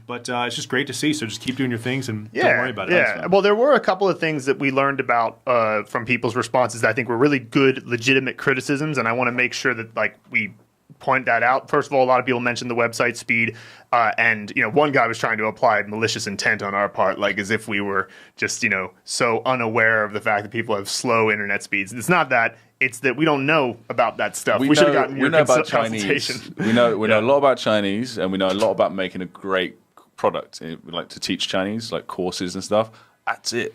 but it's just great to see. So just keep doing your things and don't worry about it. Yeah. Well, there were a couple of things that we learned about from people's responses that I think were really good, legitimate criticisms, and I want to make sure that we point that out. First of all, a lot of people mentioned the website speed, and one guy was trying to apply malicious intent on our part, like as if we were just so unaware of the fact that people have slow internet speeds. It's not that; it's that we don't know about that stuff. We should have gotten your about Chinese. We know a lot about Chinese, and we know a lot about making a great product. We like to teach Chinese, like courses and stuff. That's it.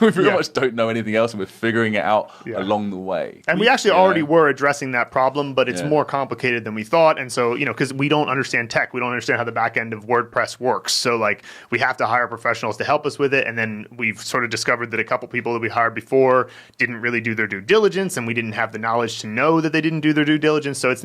We pretty much don't know anything else, and we're figuring it out along the way. And we actually already were addressing that problem, but it's more complicated than we thought. And so, because we don't understand tech, we don't understand how the back end of WordPress works. So, we have to hire professionals to help us with it. And then we've sort of discovered that a couple people that we hired before didn't really do their due diligence, and we didn't have the knowledge to know that they didn't do their due diligence. So it's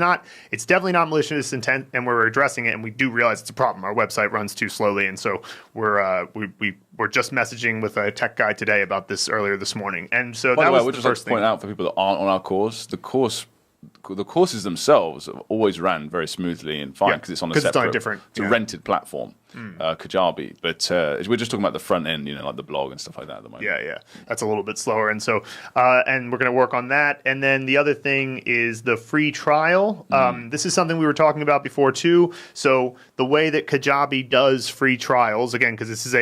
definitely not malicious intent, and we're addressing it, and we do realize it's a problem. Our website runs too slowly, and so we're just messaging with a tech guy today about this earlier this morning. And so that was the first thing. Point out for people that aren't on our course, the courses themselves have always ran very smoothly and fine because it's on a separate, it's a rented platform, Kajabi. But we're just talking about the front end, like the blog and stuff like that at the moment. Yeah. That's a little bit slower. And so, and we're going to work on that. And then the other thing is the free trial. This is something we were talking about before too. So the way that Kajabi does free trials, again, because this is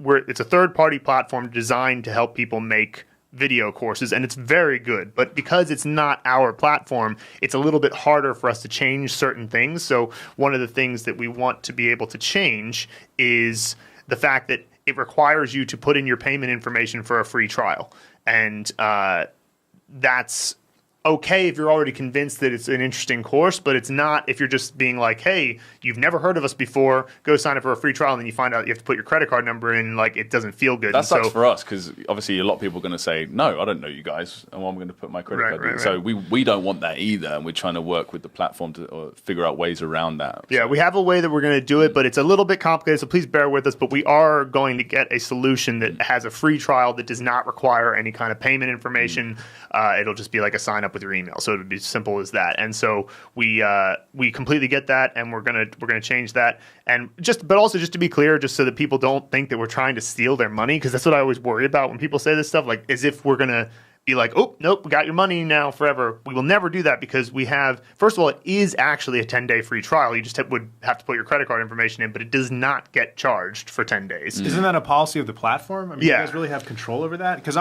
it's a third-party platform designed to help people make video courses, and it's very good. But because it's not our platform, it's a little bit harder for us to change certain things. So one of the things that we want to be able to change is the fact that it requires you to put in your payment information for a free trial. And that's okay if you're already convinced that it's an interesting course, but it's not if you're just being like, hey, you've never heard of us before, go sign up for a free trial, and then you find out you have to put your credit card number in, like, it doesn't feel good. That sucks for us, because obviously a lot of people are going to say, no, I don't know you guys, and I'm going to put my credit card in. So we don't want that either, and we're trying to work with the platform to figure out ways around that. Yeah, we have a way that we're going to do it, but it's a little bit complicated, so please bear with us, but we are going to get a solution that has a free trial that does not require any kind of payment information. It'll just be like a sign up with your email, so it would be as simple as that. And so we completely get that, and we're gonna change that. And but also just to be clear, just so that people don't think that we're trying to steal their money, because that's what I always worry about when people say this stuff, like as if we're gonna be like, oh, nope, we got your money now forever. We will never do that, because we have, first of all, it is actually a 10-day free trial. You just would have to put your credit card information in, but it does not get charged for 10 days. Isn't that a policy of the platform? I mean, you guys really have control over that? Because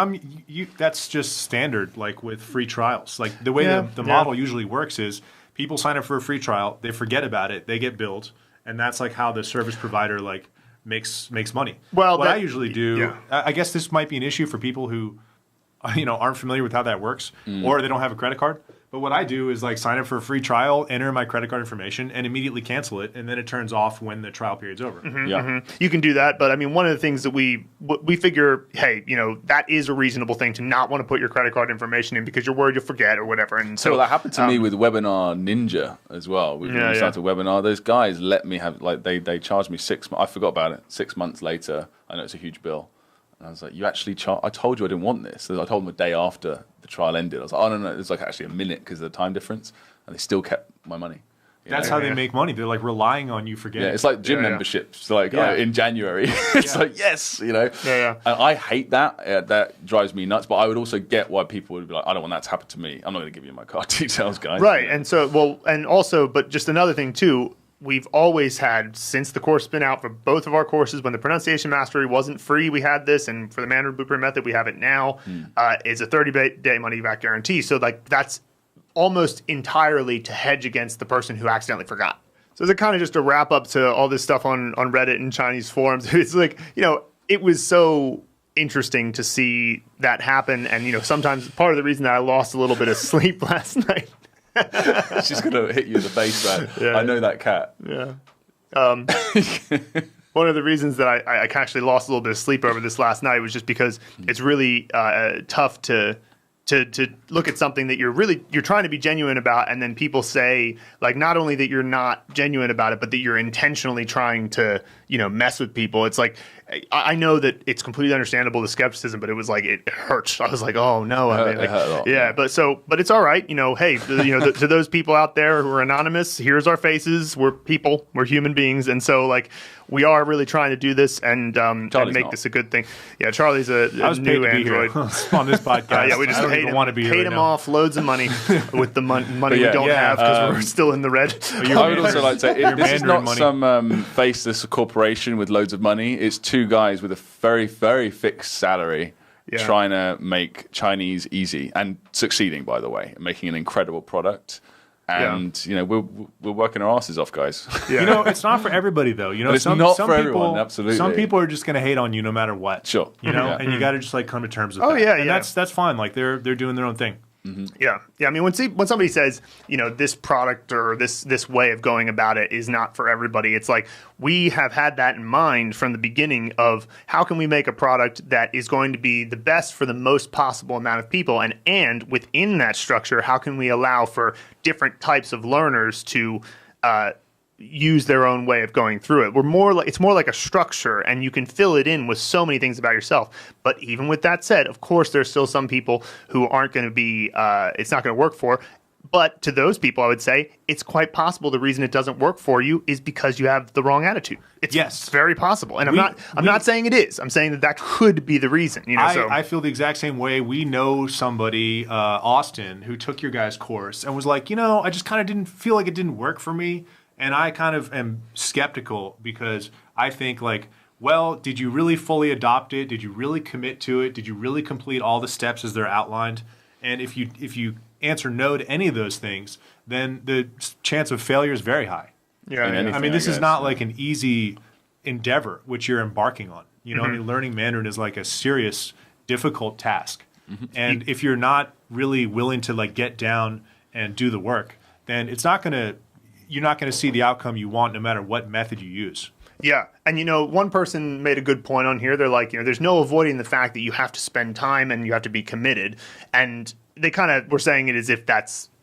that's just standard, like with free trials. Like the way the model usually works is people sign up for a free trial, they forget about it, they get billed, and that's like how the service provider like makes money. Well, what I usually do, I guess this might be an issue for people who aren't familiar with how that works, or they don't have a credit card. But what I do is like sign up for a free trial, enter my credit card information, and immediately cancel it, and then it turns off when the trial period's over. You can do that, but I mean, one of the things that we figure, hey, that is a reasonable thing to not want to put your credit card information in because you're worried you'll forget or whatever. And so that happened to me with Webinar Ninja as well. When we started Webinar, those guys let me have, like, they charged me 6 months. I forgot about it. 6 months later, I know it's a huge bill. And I was like, you actually I told you I didn't want this. So I told them a day after the trial ended. I was like, oh, no, it's like actually a minute because of the time difference. And they still kept my money. That's how they make money. They're like relying on you forgetting. Yeah, it's like gym memberships. Like in January, it's like, yes, And I hate that. That drives me nuts. But I would also get why people would be like, I don't want that to happen to me. I'm not going to give you my card details, guys. Right. And so, and also, but just another thing too, we've always had, since the course has been out for both of our courses, when the pronunciation mastery wasn't free, we had this, and for the Mandarin Blueprint Method, we have it now. It's a 30-day money-back guarantee. So like that's almost entirely to hedge against the person who accidentally forgot. So it's kind of just a wrap up to all this stuff on Reddit and Chinese forums. It's like, it was so interesting to see that happen. And, sometimes part of the reason that I lost a little bit of sleep last night. She's going to hit you in the face, man. I know that cat. Yeah. One of the reasons that I actually lost a little bit of sleep over this last night was just because it's really tough to look at something that you're trying to be genuine about, and then people say, like, not only that you're not genuine about it, but that you're intentionally trying to mess with people. It's like, I know that it's completely understandable, the skepticism, but it was like, it hurts. I was like, oh no. It hurt a lot. Yeah, but it's all right. Hey, to those people out there who are anonymous, here's our faces. We're people. We're human beings. And so, like, we are really trying to do this and make this a good thing. Yeah, Charlie's a new Android on this podcast. We just paid him off loads of money with the money we don't have because we're still in the red. I would also like to say, this is not some faceless corporation with loads of money. It's two guys with a very, very fixed salary trying to make Chinese easy and succeeding, by the way, making an incredible product. And we're working our asses off, guys. It's not for everybody though. It's not for everyone. Absolutely, some people are just going to hate on you no matter what. Sure, and you got to just like come to terms with that. And that's fine. Like they're doing their own thing. Yeah. I mean, when somebody says, this product or this way of going about it is not for everybody, it's like we have had that in mind from the beginning of how can we make a product that is going to be the best for the most possible amount of people, and within that structure, how can we allow for different types of learners to use their own way of going through it. It's more like a structure, and you can fill it in with so many things about yourself. But even with that said, of course, there's still some people who aren't going to be, it's not going to work for. But to those people, I would say it's quite possible the reason it doesn't work for you is because you have the wrong attitude. It's very possible. And I'm not saying it is. I'm saying that could be the reason. I feel the exact same way. We know somebody, Austin, who took your guys' course and was like, I just kind of didn't feel like it didn't work for me. And I kind of am skeptical because I think like, well, did you really fully adopt it? Did you really commit to it? Did you really complete all the steps as they're outlined? And if you answer no to any of those things, then the chance of failure is very high. Yeah, I mean, this is not like an easy endeavor which you're embarking on. I mean, learning Mandarin is like a serious, difficult task. And if you're not really willing to like get down and do the work, then you're not going to see the outcome you want no matter what method you use. Yeah. And, one person made a good point on here. They're like, there's no avoiding the fact that you have to spend time and you have to be committed. And they kind of were saying it as if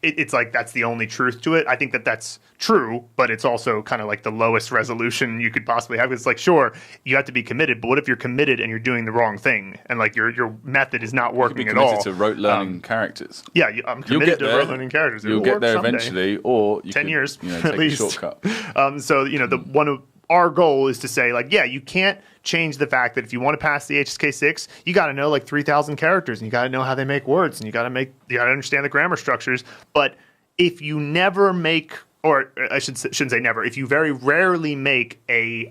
it's like that's the only truth to it. I think that that's true, but it's also kind of like the lowest resolution you could possibly have. It's like, sure, you have to be committed, but what if you're committed and you're doing the wrong thing and like your method is not working at all? You're committed to rote learning characters. Yeah, I'm committed to rote learning characters. You'll get there eventually, or you 10 years, take at least. a shortcut. So the one of our goal is to say, like, yeah, you can't change the fact that if you want to pass the HSK6, you got to know like 3,000 characters, and you got to know how they make words, and you got to understand the grammar structures. But if you never make, or I shouldn't say never, if you very rarely make a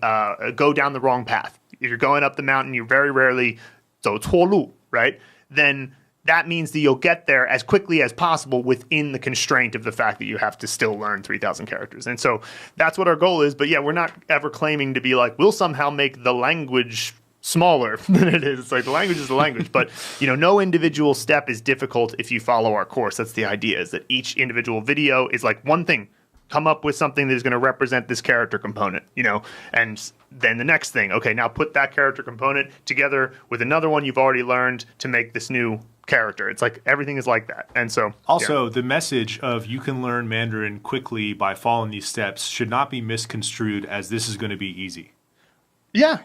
go down the wrong path, if you're going up the mountain, you very rarely 走错路, right? Then that means that you'll get there as quickly as possible within the constraint of the fact that you have to still learn 3,000 characters. And so that's what our goal is. But yeah, we're not ever claiming to be like, we'll somehow make the language smaller than it is. It's like the language is the language. But, no individual step is difficult if you follow our course. That's the idea, is that each individual video is like one thing. Come up with something that is going to represent this character component, and then the next thing. Okay, now put that character component together with another one you've already learned to make this new character. It's like everything is like that. And so also the message of you can learn Mandarin quickly by following these steps should not be misconstrued as this is going to be easy. Yeah,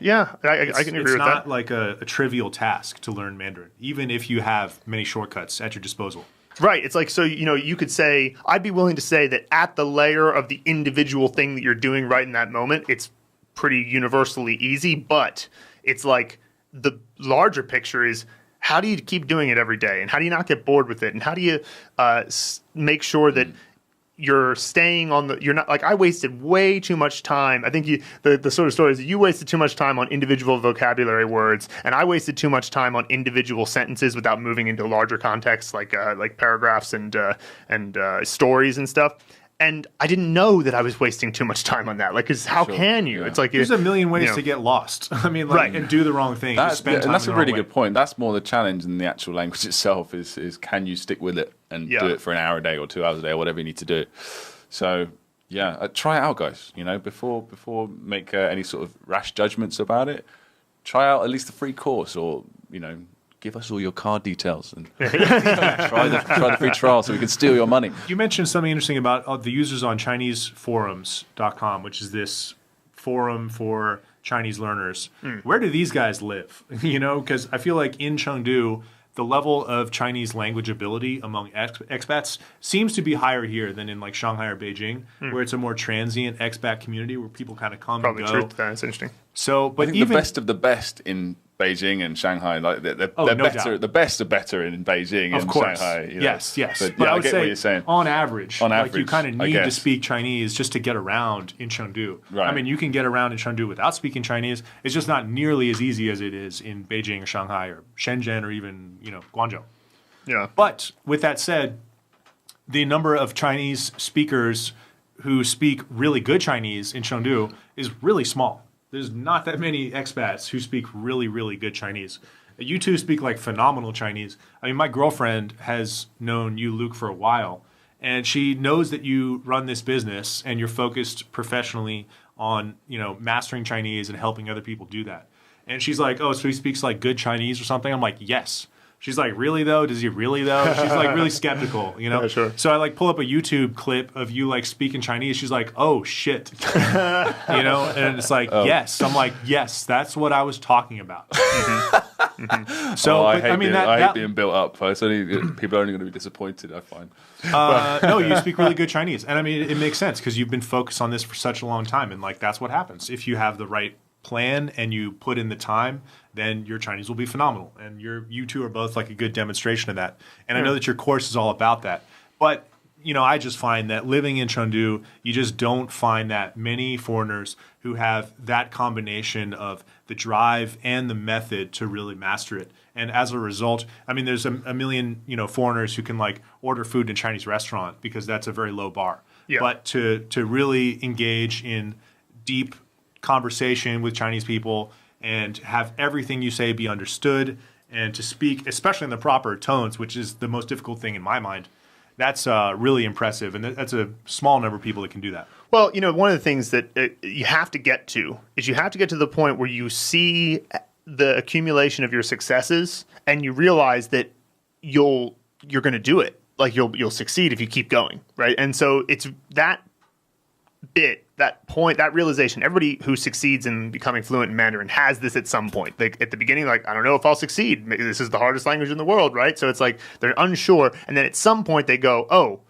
I can agree with that. It's not like a trivial task to learn Mandarin, even if you have many shortcuts at your disposal. Right. It's like, so, you could say, I'd be willing to say that at the layer of the individual thing that you're doing right in that moment, it's pretty universally easy, but it's like the larger picture is, how do you keep doing it every day? And how do you not get bored with it? And how do you make sure that you're staying on you're not like, I wasted way too much time. I think the sort of story is you wasted too much time on individual vocabulary words, and I wasted too much time on individual sentences without moving into larger contexts like paragraphs and stories and stuff. And I didn't know that I was wasting too much time on that. Like, cause how can you? Yeah. It's like there's a million ways to get lost. I mean, and do the wrong thing. And that's a really good point. That's more the challenge than the actual language itself. Is can you stick with it and do it for an hour a day or 2 hours a day or whatever you need to do? So try it out, guys. Before make any sort of rash judgments about it. Try out at least the free course, or give us all your card details and try the free trial so we can steal your money. You mentioned something interesting about the users on ChineseForums.com, which is this forum for Chinese learners. Where do these guys live? Because I feel like in Chengdu, the level of Chinese language ability among expats seems to be higher here than in like Shanghai or Beijing, where it's a more transient expat community where people kind of come and go. Probably true. That's interesting. So, but I think the best of the best in Beijing and Shanghai, like they're better. Doubt. The best are better in Beijing and Shanghai. Yes. But I would get say what you're saying. On average, like you kind of need to speak Chinese just to get around in Chengdu. Right. I mean, you can get around in Chengdu without speaking Chinese. It's just not nearly as easy as it is in Beijing or Shanghai or Shenzhen or even Guangzhou. Yeah. But with that said, the number of Chinese speakers who speak really good Chinese in Chengdu is really small. There's not that many expats who speak really, really good Chinese. You two speak like phenomenal Chinese. I mean, my girlfriend has known you, Luke, for a while, and she knows that you run this business and you're focused professionally on, mastering Chinese and helping other people do that. And she's like, oh, so he speaks like good Chinese or something? I'm like, yes. She's like, really though? Does he really though? She's like really skeptical, Yeah, sure. So I like pull up a YouTube clip of you like speaking Chinese. She's like, oh shit, and it's like, yes. I'm like, yes, that's what I was talking about. So I hate being built up. People are only going to be disappointed, I find. No, you speak really good Chinese, and I mean it makes sense because you've been focused on this for such a long time, and like that's what happens if you have the right plan and you put in the time, then your Chinese will be phenomenal. And you two are both like a good demonstration of that. And I know that your course is all about that. But, I just find that living in Chengdu, you just don't find that many foreigners who have that combination of the drive and the method to really master it. And as a result, I mean, there's a million, foreigners who can like order food in a Chinese restaurant because that's a very low bar. Yeah. But to really engage in deep conversation with Chinese people and have everything you say be understood and to speak, especially in the proper tones, which is the most difficult thing in my mind. That's really impressive, and that's a small number of people that can do that. Well, one of the things that you have to get to is you have to get to the point where you see the accumulation of your successes, and you realize that you're going to do it. Like you'll succeed if you keep going, right? And so it's that bit, that point, that realization. Everybody who succeeds in becoming fluent in Mandarin has this at some point. Like at the beginning, like, I don't know if I'll succeed. Maybe this is the hardest language in the world, right? So it's like they're unsure, and then at some point they go, "Oh,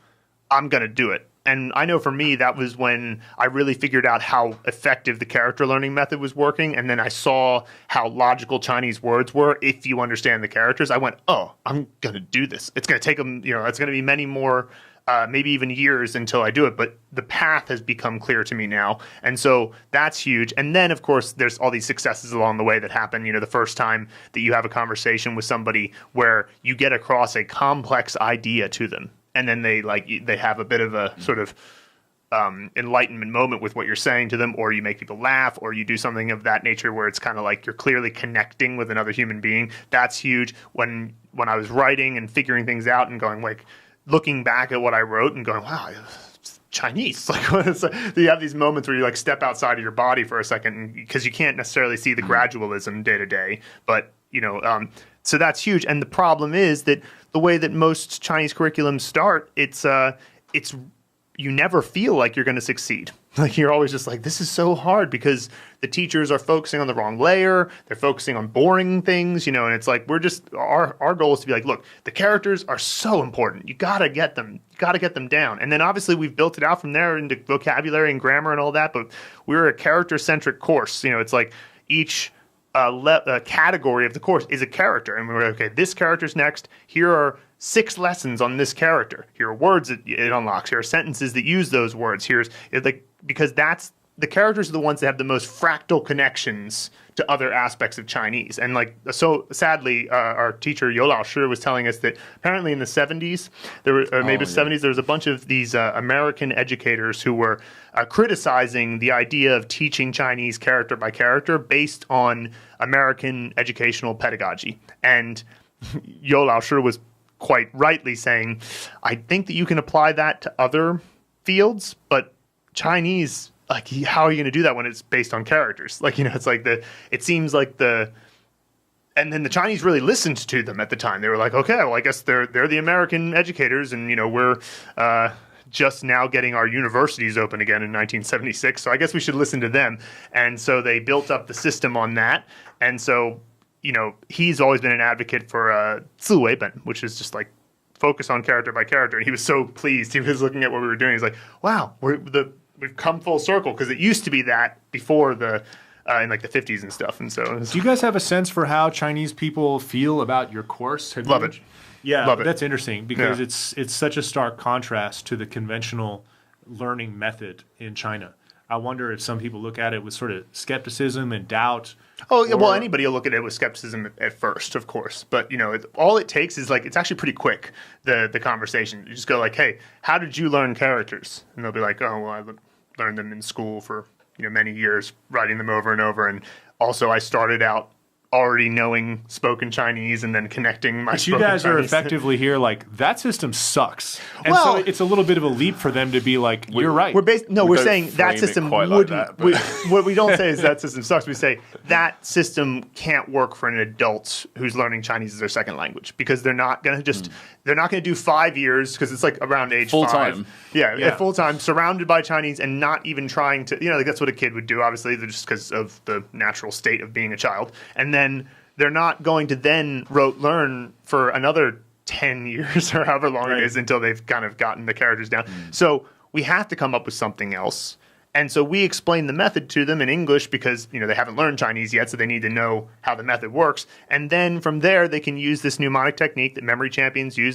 I'm going to do it." And I know for me, that was when I really figured out how effective the character learning method was working. And then I saw how logical Chinese words were if you understand the characters. I went, oh, I'm going to do this. It's going to take them, it's going to be many more, maybe even years until I do it. But the path has become clear to me now. And so that's huge. And then, of course, there's all these successes along the way that happen. The first time that you have a conversation with somebody where you get across a complex idea to them. And then they have a bit of a sort of enlightenment moment with what you're saying to them, or you make people laugh, or you do something of that nature where it's kind of like you're clearly connecting with another human being. That's huge. When I was writing and figuring things out and going, like, looking back at what I wrote and going, wow, it's Chinese. You have these moments where you like step outside of your body for a second because you can't necessarily see the gradualism day to day. But so that's huge. And the problem is that the way that most Chinese curriculums start, it's you never feel like you're going to succeed. Like you're always just like, this is so hard because the teachers are focusing on the wrong layer. They're focusing on boring things, and it's like our goal is to be like, look, the characters are so important. You got to get them. You got to get them down. And then obviously we've built it out from there into vocabulary and grammar and all that. But we're a character-centric course. It's like each category of the course is a character. And we're like, okay, this character's next. Here are 6 lessons on this character. Here are words that it unlocks. Here are sentences that use those words. Because the characters are the ones that have the most fractal connections to other aspects of Chinese. And so sadly, our teacher Yo Lao Shi was telling us that apparently in the 70s, there was a bunch of these American educators who were criticizing the idea of teaching Chinese character by character based on American educational pedagogy. And Yo Lao Shi was quite rightly saying, I think that you can apply that to other fields, but Chinese, like, how are you going to do that when it's based on characters? It's like it seems like and then the Chinese really listened to them at the time. They were like, okay, well, I guess they're the American educators, and we're just now getting our universities open again in 1976, so I guess we should listen to them. And so they built up the system on that, and so he's always been an advocate for 自为本, which is just like focus on character by character. And he was so pleased. He was looking at what we were doing. He's like, wow, we've come full circle, because it used to be that before in like the 50s and stuff. And so, do you guys have a sense for how Chinese people feel about your course? Love it. Yeah, Love it. That's interesting because it's such a stark contrast to the conventional learning method in China. I wonder if some people look at it with sort of skepticism and doubt. Oh, yeah, well, anybody will look at it with skepticism at first, of course. But, all it takes is, like, it's actually pretty quick, the conversation. You just go like, hey, how did you learn characters? And they'll be like, oh, well, I learned them in school for, many years, writing them over and over. And also I started out already knowing spoken Chinese and then connecting my spoken Chinese. But you guys are effectively here like, that system sucks. And so it's a little bit of a leap for them to be like, you're right. We're saying that system wouldn't. Like what we don't say is that system sucks. We say that system can't work for an adult who's learning Chinese as their second language, because they're not going to they're not going to do 5 years, because it's like around age full 5. Time. Yeah, full time, surrounded by Chinese and not even trying to, like that's what a kid would do, obviously, just because of the natural state of being a child. And then they're not going to then rote learn for another 10 years or however long it is until they've kind of gotten the characters down. So we have to come up with something else. And so we explain the method to them in English because, they haven't learned Chinese yet, so they need to know how the method works. And then from there, they can use this mnemonic technique that memory champions use.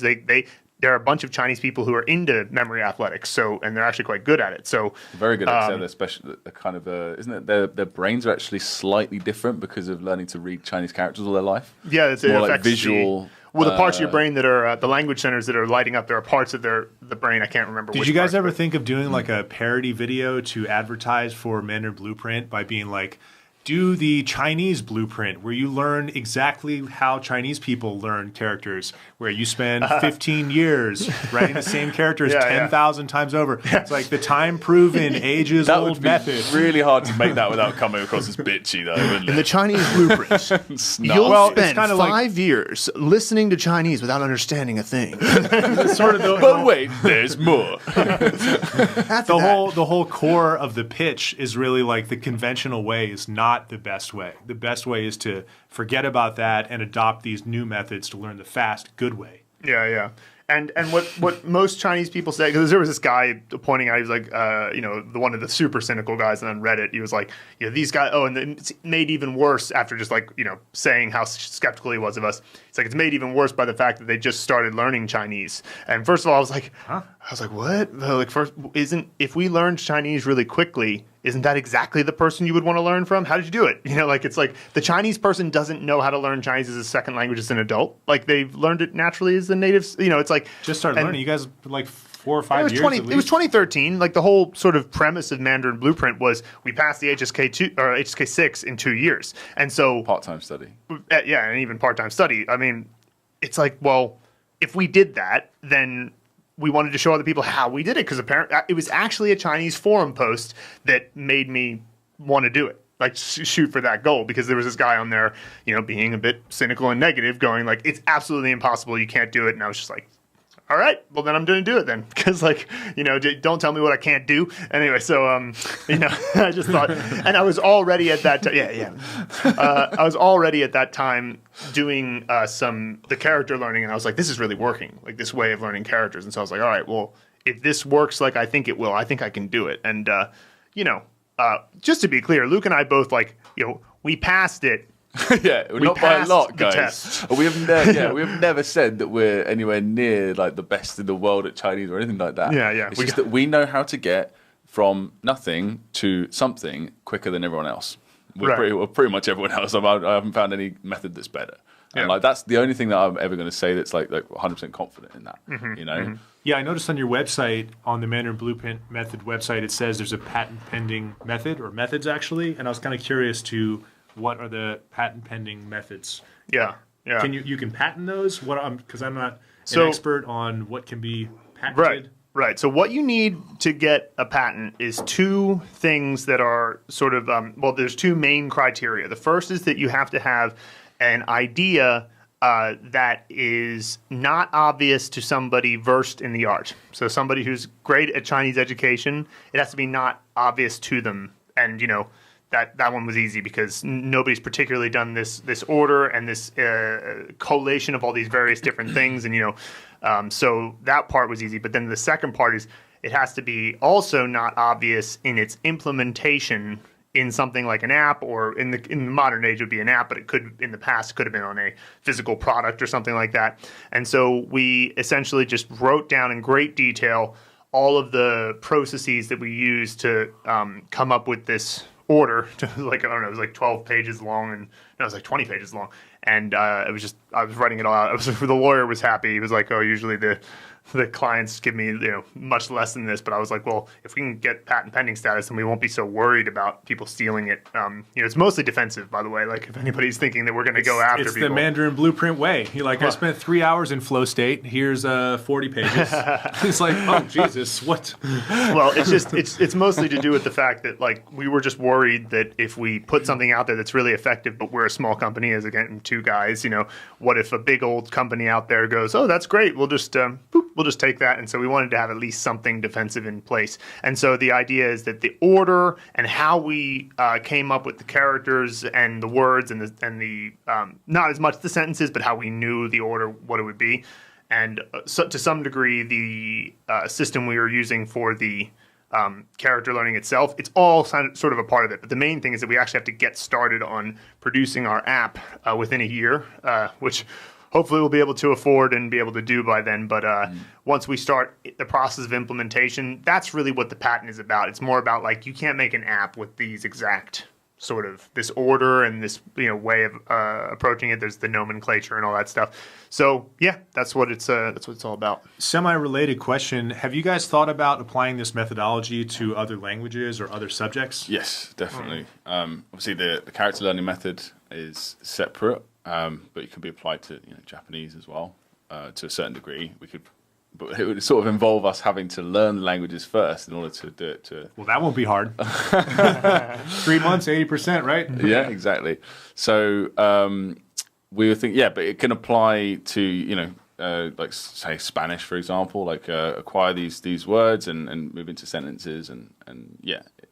There are a bunch of Chinese people who are into memory athletics, and they're actually quite good at it. So very good at it. Especially kind of isn't it? Their brains are actually slightly different because of learning to read Chinese characters all their life. Yeah, it's more like visual. The parts of your brain that are the language centers that are lighting up, there are parts of the brain, I can't remember which. Did you guys ever think of doing like a parody video to advertise for Mandarin Blueprint by being like, do the Chinese blueprint where you learn exactly how Chinese people learn characters, where you spend 15 years writing the same characters 10,000 times over. It's like the time-proven, ages-old method. That would be really hard to make that without coming across as bitchy, though, wouldn't it? In the Chinese blueprint, you'll spend 5 years listening to Chinese without understanding a thing. But wait, there's more. The whole core of the pitch is really like the conventional way is not the best way. The best way is to forget about that and adopt these new methods to learn the fast, good way. Yeah. And what most Chinese people say, because there was this guy pointing out, he was like, one of the super cynical guys on Reddit. He was like, these guys. Oh, and it's made even worse after just like saying how skeptical he was of us. It's like it's made even worse by the fact that they just started learning Chinese. And first of all, I was like, what? Like, first, if we learned Chinese really quickly, isn't that exactly the person you would want to learn from? How did you do it? It's like the Chinese person doesn't know how to learn Chinese as a second language as an adult. Like they've learned it naturally as the natives. It's like just started learning. You guys like 4 or 5 years. It was 2013. Like the whole sort of premise of Mandarin Blueprint was we passed the HSK 2 or HSK 6 in 2 years, and so part-time study. Yeah, and even part-time study. I mean, it's like, well, if we did that, then we wanted to show other people how we did it, because apparently it was actually a Chinese forum post that made me want to do it, like shoot for that goal, because there was this guy on there, being a bit cynical and negative, going like, it's absolutely impossible, you can't do it. And I was just like, all right, well then I'm going to do it then, because don't tell me what I can't do. Anyway, so I just thought, and I was already at that time, I was already at that time doing the character learning, and I was like, this is really working, like this way of learning characters. And so I was like, all right, well, if this works like I think it will, I think I can do it. And just to be clear, Luke and I both we passed it. Not by a lot, guys. We have never said that we're anywhere near like the best in the world at Chinese or anything like that. It's just that we know how to get from nothing to something quicker than everyone else. We're pretty much everyone else. I haven't found any method that's better. And like that's the only thing that I'm ever going to say that's like 100% confident in that. Mm-hmm. Yeah, I noticed on your website, on the Mandarin Blueprint Method website, it says there's a patent pending method, or methods actually, and I was kind of curious to what are the patent pending methods? Yeah. Can you can patent those? Because I'm not an expert on what can be patented. Right. So what you need to get a patent is 2 things that are sort of there's 2 main criteria. The first is that you have to have an idea that is not obvious to somebody versed in the art. So somebody who's great at Chinese education, it has to be not obvious to them. And that one was easy because nobody's particularly done this order and this collation of all these various different things, and so that part was easy. But then the second part is it has to be also not obvious in its implementation in something like an app, or in the modern age it would be an app, but in the past could have been on a physical product or something like that. And so we essentially just wrote down in great detail all of the processes that we use to come up with this order, to it was like 12 pages long, and it was like 20 pages long, and I was writing it all out. The lawyer was happy. He was like, oh, usually the clients give me much less than this, but I was like, well, if we can get patent pending status, then we won't be so worried about people stealing it. It's mostly defensive, by the way. Like if anybody's thinking that we're going to go after people, it's the Mandarin Blueprint way. You're like, I spent 3 hours in flow state. Here's 40 pages. It's like, oh Jesus, what? Well, it's mostly to do with the fact that like we were just worried that if we put something out there that's really effective, but we're a small company, as again 2 guys, what if a big old company out there goes, oh, that's great, we'll just we'll just take that. And so we wanted to have at least something defensive in place. And so the idea is that the order and how we came up with the characters and the words and the not as much the sentences, but how we knew the order, what it would be. And so to some degree, the system we were using for the character learning itself, it's all sort of a part of it. But the main thing is that we actually have to get started on producing our app within a year, which hopefully we'll be able to afford and be able to do by then. But once we start the process of implementation, that's really what the patent is about. It's more about like you can't make an app with these exact sort of this order and this way of approaching it. There's the nomenclature and all that stuff. So yeah, that's what it's all about. Semi-related question: have you guys thought about applying this methodology to other languages or other subjects? Yes, definitely. Obviously, the character learning method is separate, but it can be applied to Japanese as well to a certain degree. But it would sort of involve us having to learn the languages first in order to do it. Well, that won't be hard. 3 months, 80%, right? Yeah, exactly. So we would think, but it can apply to, like say Spanish, for example, like acquire these words and move into sentences. And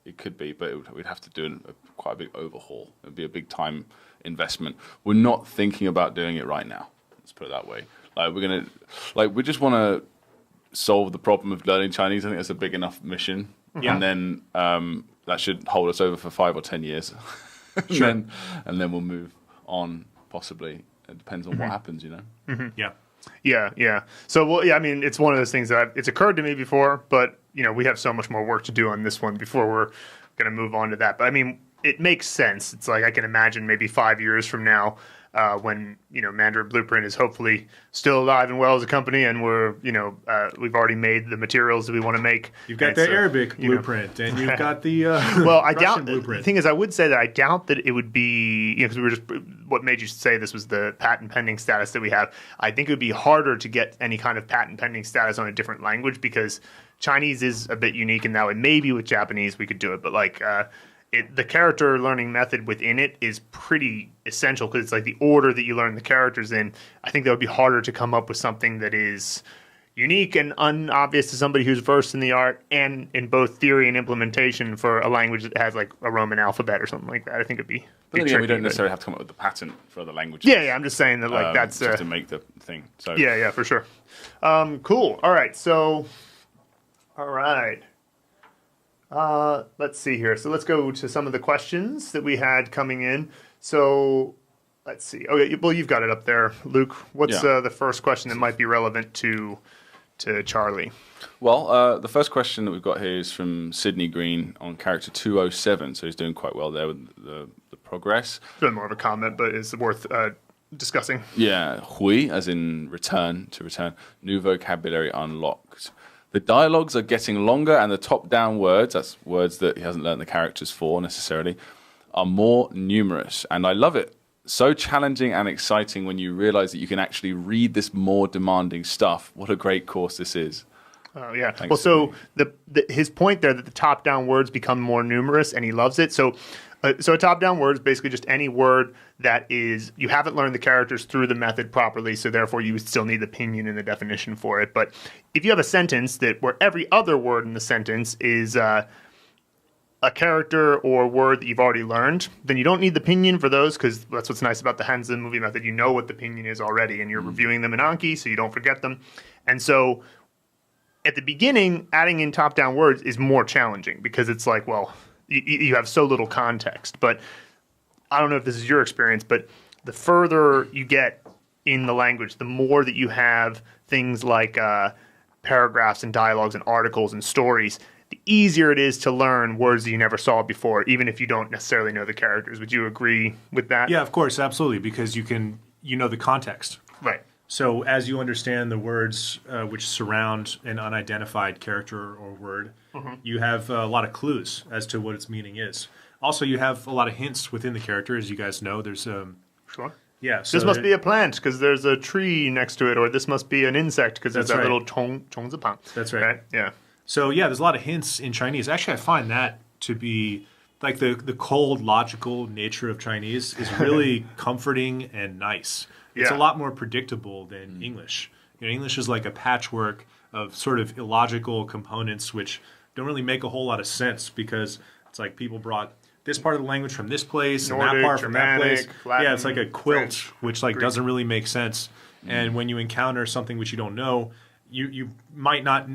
it could be, but we'd have to do quite a big overhaul. It would be a big time investment. We're not thinking about doing it right now. Let's put it that way. We just want to solve the problem of learning Chinese. I think that's a big enough mission. Yeah. And then that should hold us over for 5 or 10 years. Sure. and then we'll move on, possibly. It depends on what happens, Mm-hmm. Yeah. Yeah. So, it's one of those things that it's occurred to me before, but, we have so much more work to do on this one before we're going to move on to that. But, it makes sense. It's like I can imagine maybe 5 years from now, when Mandarin Blueprint is hopefully still alive and well as a company, and we're we've already made the materials that we want to make. You've got the Arabic blueprint, and you've got the I doubt. Blueprint. The thing is, I would say that I doubt that it would be because we were just what made you say this was the patent pending status that we have. I think it would be harder to get any kind of patent pending status on a different language because Chinese is a bit unique in that way. Maybe with Japanese we could do it, but the character learning method within it is pretty essential because it's like the order that you learn the characters in. I think that would be harder to come up with something that is unique and unobvious to somebody who's versed in the art and in both theory and implementation for a language that has like a Roman alphabet or something like that. I think it'd be. But tricky, we don't necessarily have to come up with the patent for other languages. Yeah, I'm just saying that that's just to make the thing. So yeah, for sure. Cool. All right. So, all right. Let's see here. So let's go to some of the questions that we had coming in. So let's see. Okay, well, you've got it up there, Luke. What's the first question that might be relevant to Charlie? Well, the first question that we've got here is from Sydney Green on character 207. So he's doing quite well there with the progress. It's been more of a comment, but it's worth discussing. Yeah, hui, as in return, to return. New vocabulary unlocked. The dialogues are getting longer, and the top-down words, that's words that he hasn't learned the characters for necessarily, are more numerous. And I love it. So challenging and exciting when you realize that you can actually read this more demanding stuff. What a great course this is. Oh, yeah. Thanks, well, so his point there that the top-down words become more numerous, and he loves it. So a top-down word is basically just any word that is you haven't learned the characters through the method properly, so therefore you would still need the pinyin and the definition for it. But if you have a sentence where every other word in the sentence is a character or word that you've already learned, then you don't need the pinyin for those because that's what's nice about the Hanzi movie method. You know what the pinyin is already, and you're reviewing them in ANKI, so you don't forget them. And so at the beginning, adding in top-down words is more challenging because it's like, well, you have so little context. But I don't know if this is your experience, but the further you get in the language, the more that you have things like paragraphs and dialogues and articles and stories, the easier it is to learn words that you never saw before, even if you don't necessarily know the characters. Would you agree with that? Yeah, of course, absolutely, because you know the context. Right. So as you understand the words which surround an unidentified character or word, you have a lot of clues as to what its meaning is. Also, you have a lot of hints within the character, as you guys know. There's Sure. Yeah. So this must be a plant because there's a tree next to it, or this must be an insect because there's that little chongzipang. That's right. Yeah. So yeah, there's a lot of hints in Chinese. Actually, I find that to be like the cold, logical nature of Chinese is really comforting and nice. It's a lot more predictable than English. English is like a patchwork of sort of illogical components which don't really make a whole lot of sense because it's like people brought this part of the language from this place Nordic, and that part Germanic, from that place. Latin, it's like a quilt, French, which like Greek. doesn't really make sense. And when you encounter something which you don't know, you might not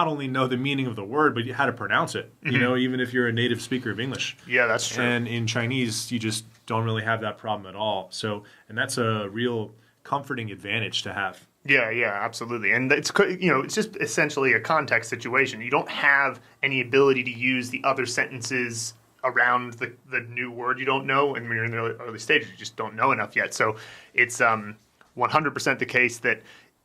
only know the meaning of the word, but how to pronounce it. Even if you're a native speaker of English. Yeah, that's true. And in Chinese, you just don't really have that problem at all. So, and that's a real comforting advantage to have. Yeah, absolutely. And it's just essentially a context situation. You don't have any ability to use the other sentences around the new word you don't know, and when you're in the early stages, you just don't know enough yet. So it's 100% the case that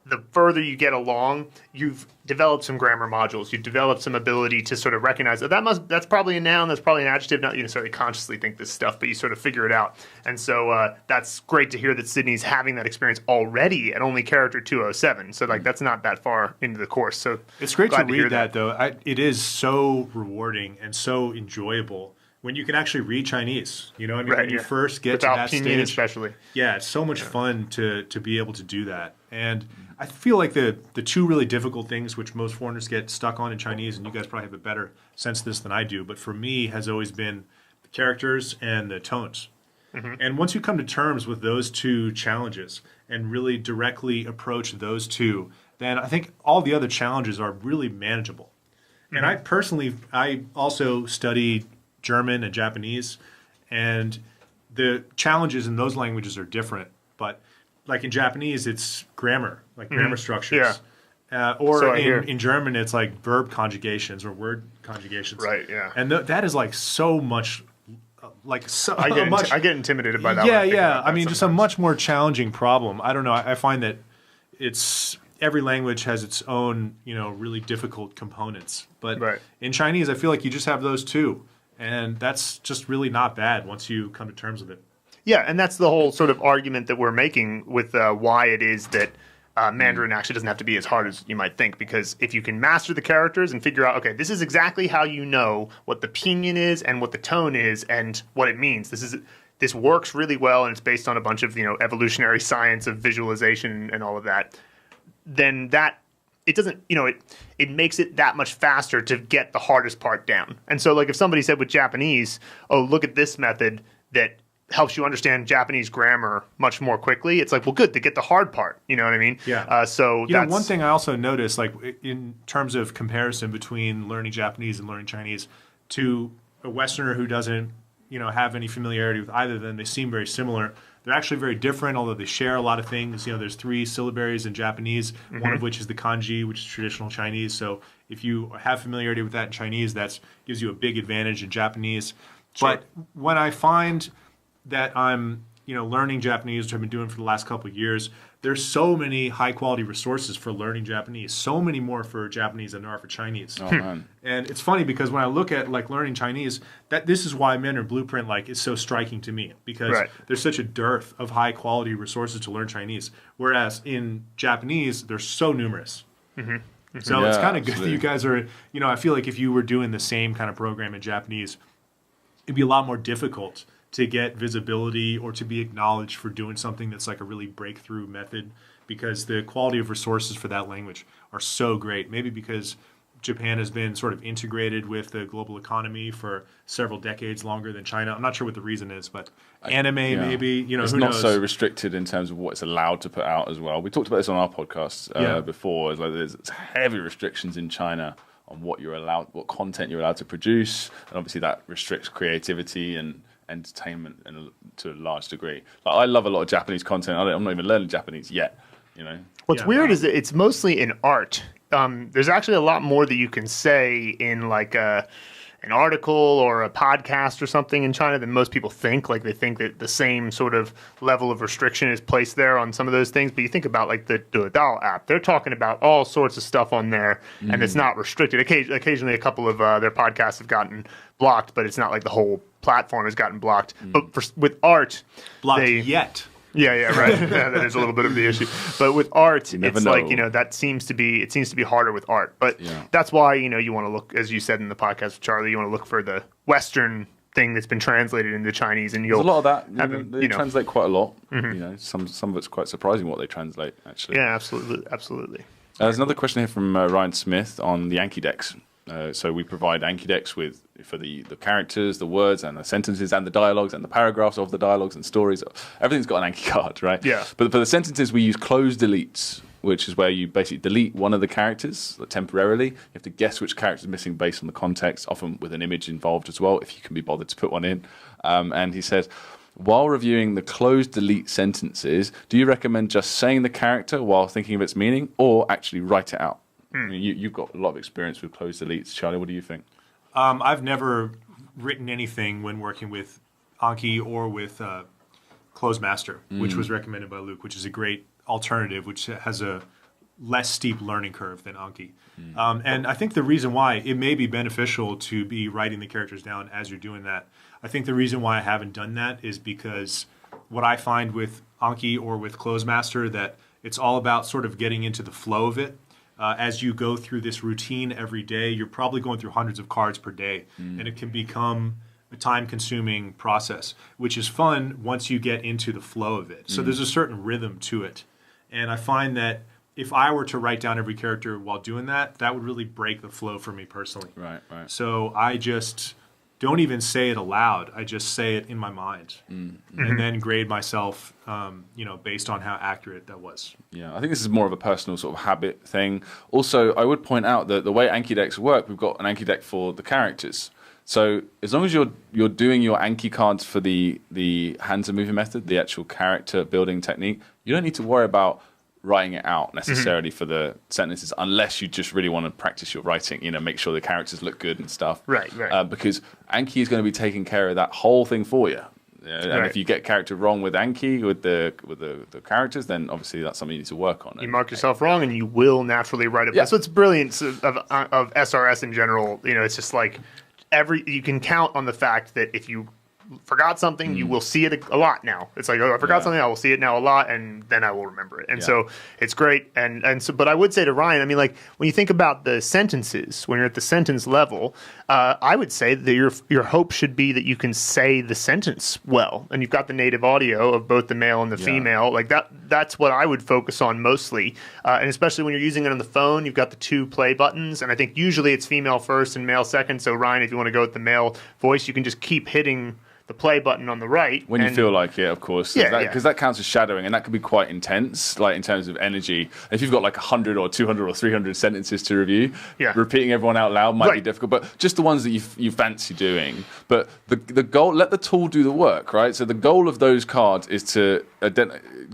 the further you get along, you've developed some grammar modules. You've developed some ability to sort of recognize that's probably a noun, that's probably an adjective. Not you necessarily consciously think this stuff, but you sort of figure it out. And so that's great to hear that Sydney's having that experience already at only character 207. So like that's not that far into the course. So it's great to read that though. It is so rewarding and so enjoyable when you can actually read Chinese. You know, I mean, when you first get to that stage, especially. Yeah, it's so much fun to be able to do that. And I feel like the two really difficult things which most foreigners get stuck on in Chinese, and you guys probably have a better sense of this than I do, but for me has always been the characters and the tones. Mm-hmm. And once you come to terms with those two challenges and really directly approach those two, then I think all the other challenges are really manageable. Mm-hmm. And I also study German and Japanese, and the challenges in those languages are different, but like in Japanese, it's grammar, like grammar structures. Yeah. Or in German, it's like verb conjugations or word conjugations. Right, yeah. And that is like so much, I get intimidated by that. Yeah. I mean, just a much more challenging problem. I don't know. I find that every language has its own, really difficult components. But in Chinese, I feel like you just have those two. And that's just really not bad once you come to terms with it. Yeah, and that's the whole sort of argument that we're making with why it is that Mandarin actually doesn't have to be as hard as you might think, because if you can master the characters and figure out, okay, this is exactly how you know what the pinyin is and what the tone is and what it means. This works really well, and it's based on a bunch of evolutionary science of visualization and all of that. Then it doesn't, it makes it that much faster to get the hardest part down. And so, like, if somebody said with Japanese, oh, look at this method that helps you understand Japanese grammar much more quickly, it's like, well, good, to get the hard part. You know what I mean? Yeah. One thing I also noticed, like, in terms of comparison between learning Japanese and learning Chinese, to a Westerner who doesn't, have any familiarity with either of them, they seem very similar. They're actually very different, although they share a lot of things. There's 3 syllabaries in Japanese, one of which is the kanji, which is traditional Chinese. So if you have familiarity with that in Chinese, that gives you a big advantage in Japanese. Sure. But when I find that I'm, learning Japanese, which I've been doing for the last couple of years, there's so many high-quality resources for learning Japanese, so many more for Japanese than there are for Chinese. Oh, man. And it's funny because when I look at, like, learning Chinese, this is why Mandarin Blueprint, like, is so striking to me, because there's such a dearth of high-quality resources to learn Chinese, whereas in Japanese, they're so numerous. Mm-hmm. Mm-hmm. So it's kind of good that you guys are, I feel like if you were doing the same kind of program in Japanese, it'd be a lot more difficult to get visibility or to be acknowledged for doing something that's like a really breakthrough method, because the quality of resources for that language are so great. Maybe because Japan has been sort of integrated with the global economy for several decades longer than China. I'm not sure what the reason is, but anime maybe, it's who not knows? so restricted in terms of what it's allowed to put out as well. We talked about this on our podcast before. It's like there's heavy restrictions in China on what content you're allowed to produce, and obviously that restricts creativity and entertainment to a large degree. Like, I love a lot of Japanese content. I'm not even learning Japanese yet. What's weird is that it's mostly in art. There's actually a lot more that you can say in like an article or a podcast or something in China than most people think. Like, they think that the same sort of level of restriction is placed there on some of those things. But you think about like the Duodao app, they're talking about all sorts of stuff on there, and it's not restricted. Occasionally a couple of their podcasts have gotten blocked, but it's not like the whole platform has gotten blocked. But with art, yet. Yeah, right. That is a little bit of the issue. But with art, it's like, that seems to be harder with art. But that's why, you want to look, as you said in the podcast with Charlie, you want to look for the Western thing that's been translated into Chinese, and there's a lot of that. They translate quite a lot. Mm-hmm. Some of it's quite surprising what they translate, actually. Yeah, absolutely. There's another question here from Ryan Smith on the ANKI decks. So we provide ANKI decks for the characters, the words, and the sentences, and the dialogues, and the paragraphs of the dialogues and stories. Everything's got an ANKI card, right? Yeah. But for the sentences, we use closed deletes, which is where you basically delete one of the characters temporarily. You have to guess which character is missing based on the context, often with an image involved as well, if you can be bothered to put one in. And he says, while reviewing the closed delete sentences, do you recommend just saying the character while thinking of its meaning, or actually write it out? I mean, you've got a lot of experience with closed deletes. Charlie, what do you think? I've never written anything when working with ANKI or with Closemaster, which was recommended by Luke, which is a great alternative, which has a less steep learning curve than ANKI. And I think the reason why it may be beneficial to be writing the characters down as you're doing that, I think the reason why I haven't done that is because what I find with ANKI or with Closemaster, that it's all about sort of getting into the flow of it. As you go through this routine every day, you're probably going through hundreds of cards per day, and it can become a time-consuming process, which is fun once you get into the flow of it. So there's a certain rhythm to it. And I find that if I were to write down every character while doing that, that would really break the flow for me personally. Right. So I just don't even say it aloud. I just say it in my mind, and then grade myself, based on how accurate that was. Yeah, I think this is more of a personal sort of habit thing. Also, I would point out that the way Anki decks work, we've got an Anki deck for the characters. So as long as you're doing your Anki cards for the hands and moving method, the actual character building technique, you don't need to worry about writing it out necessarily for the sentences, unless you just really want to practice your writing, make sure the characters look good and stuff. Right. Because Anki is going to be taking care of that whole thing for you. And if you get character wrong with Anki, with the characters, then obviously that's something you need to work on. You mark yourself wrong, and you will naturally write it. Yeah. That's what's brilliant of SRS in general. It's just like you can count on the fact that if you forgot something, you will see it a lot now. It's like, I forgot something, I will see it now a lot, and then I will remember it. And so it's great. And so, but I would say to Ryan, I mean, like when you think about the sentences, when you're at the sentence level, I would say that your hope should be that you can say the sentence well, and you've got the native audio of both the male and the female. Like that's what I would focus on mostly. And especially when you're using it on the phone, you've got the 2 play buttons, and I think usually it's female first and male second. So Ryan, if you want to go with the male voice, you can just keep hitting the play button on the right. When you feel like it, of course. Because that counts as shadowing, and that can be quite intense, like in terms of energy. If you've got like 100 or 200 or 300 sentences to review, repeating everyone out loud might be difficult, but just the ones that you fancy doing. But the goal, let the tool do the work, right? So the goal of those cards is to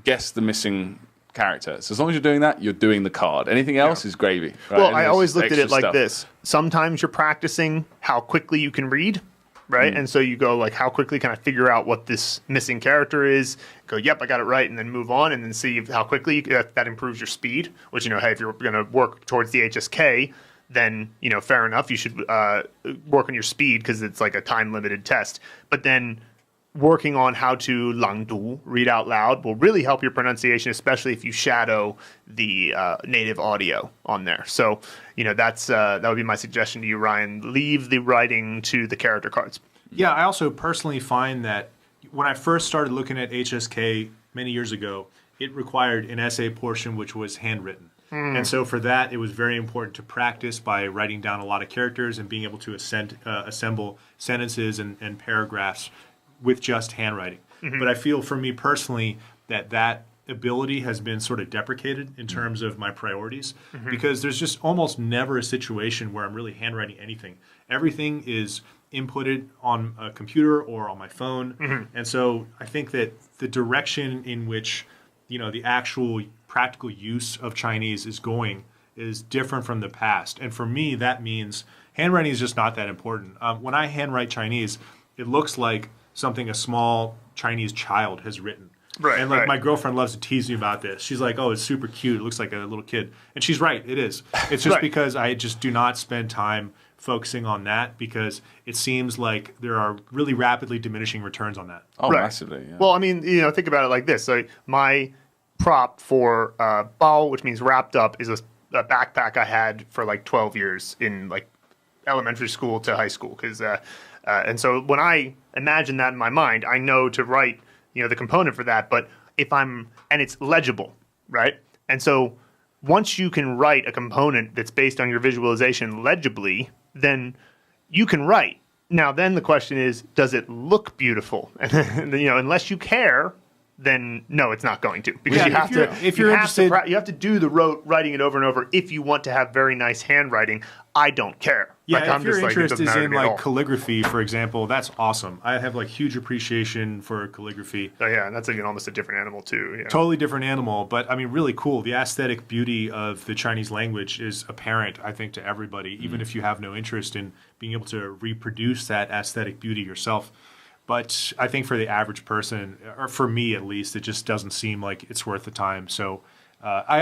guess the missing character. So as long as you're doing that, you're doing the card. Anything else is gravy. Right? Well, I always looked at it like this. Sometimes you're practicing how quickly you can read. Right. And so you go like, how quickly can I figure out what this missing character is? Go, yep, I got it right, and then move on, and then see how quickly that improves your speed. Which, hey, if you're going to work towards the HSK, then fair enough, you should work on your speed because it's like a time limited test. But then working on how to langdu, read out loud, will really help your pronunciation, especially if you shadow the native audio on there. So, that would be my suggestion to you, Ryan. Leave the writing to the character cards. Yeah, I also personally find that when I first started looking at HSK many years ago, it required an essay portion which was handwritten. And so for that, it was very important to practice by writing down a lot of characters and being able to assemble sentences and paragraphs with just handwriting. But I feel for me personally that ability has been sort of deprecated in terms of my priorities, because there's just almost never a situation where I'm really handwriting anything. Everything is inputted on a computer or on my phone. And so I think that the direction in which the actual practical use of Chinese is going is different from the past. And for me, that means handwriting is just not that important. When I handwrite Chinese, it looks like something a small Chinese child has written. Right, and my girlfriend loves to tease me about this. She's like, "Oh, it's super cute. It looks like a little kid." And she's right. It is. It's just because I just do not spend time focusing on that, because it seems like there are really rapidly diminishing returns on that. Oh, massively. Yeah. Well, I mean, think about it like this. So my prop for bao, which means wrapped up, is a backpack I had for like 12 years in like elementary school to high school. And so when I imagine that in my mind, I know to write the component for that, but and it's legible, right? And so once you can write a component that's based on your visualization legibly, then you can write. Now, then the question is, does it look beautiful? And unless you care, then no, it's not going to, because you have to. If you're interested, you have to do the writing it over and over if you want to have very nice handwriting. I don't care. Yeah, like, if I'm your just like, it interest doesn't is matter in to me at all. like calligraphy, for example, that's awesome. I have like huge appreciation for calligraphy. Oh, yeah, and that's even almost a different animal too. Yeah. Totally different animal, but I mean, really cool. The aesthetic beauty of the Chinese language is apparent, I think, to everybody, even if you have no interest in being able to reproduce that aesthetic beauty yourself. But I think for the average person, or for me at least, it just doesn't seem like it's worth the time. So I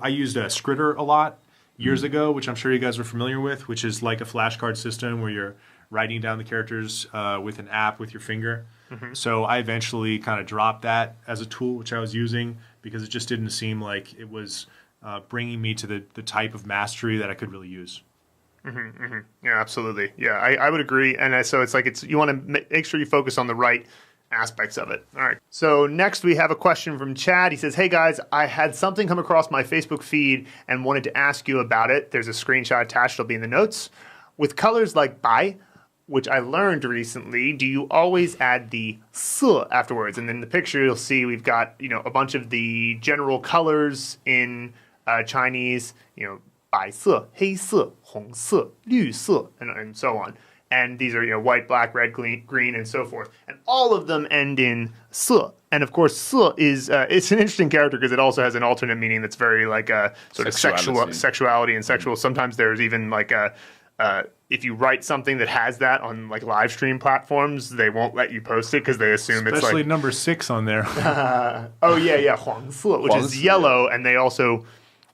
used a Skritter a lot years ago, which I'm sure you guys are familiar with, which is like a flashcard system where you're writing down the characters with an app with your finger. So I eventually kind of dropped that as a tool, which I was using, because it just didn't seem like it was bringing me to the type of mastery that I could really use. Yeah, absolutely. Yeah, I would agree. And so it's like you want to make sure you focus on the right aspects of it. All right. So next we have a question from Chad. He says, hey guys, I had something come across my Facebook feed and wanted to ask you about it. There's a screenshot attached. It'll be in the notes. With colors like bai, which I learned recently, do you always add the se afterwards? And in the picture you'll see we've got, a bunch of the general colors in Chinese, 白色, 黑色, 红色, 绿色, and so on. And these are, white, black, red, green, and so forth. And all of them end in se. And of course, se is, it's an interesting character because it also has an alternate meaning that's very like sort of sexuality and sexual. Sometimes there's even like if you write something that has that on like live stream platforms, they won't let you post it because they assume it's like... Especially number 6 on there. Oh, yeah, 黄色, which is yellow, and they also...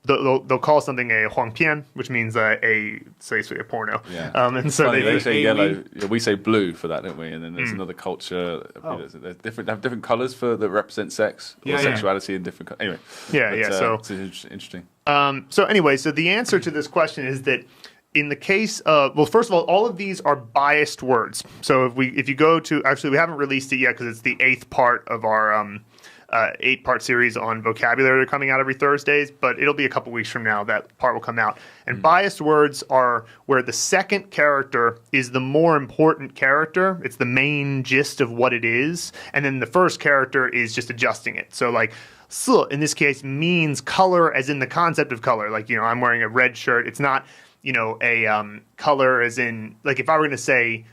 They'll call something a 黄片, which means basically a porno. Yeah. And so they say yellow. We say blue for that, don't we? And then there's another culture. There's different colors that represent sex or sexuality in different. Anyway. So it's interesting. So anyway, so the answer to this question is that in the case of, well, first of all of these are biased words. So if you go to, actually we haven't released it yet because it's the 8th part of our 8-part series on vocabulary. They're coming out every Thursdays, but it'll be a couple weeks from now that part will come out. And biased words are where the second character is the more important character. It's the main gist of what it is. And then the first character is just adjusting it. So like, se in this case means color as in the concept of color. Like, I'm wearing a red shirt. It's not, a color as in, like if I were going to say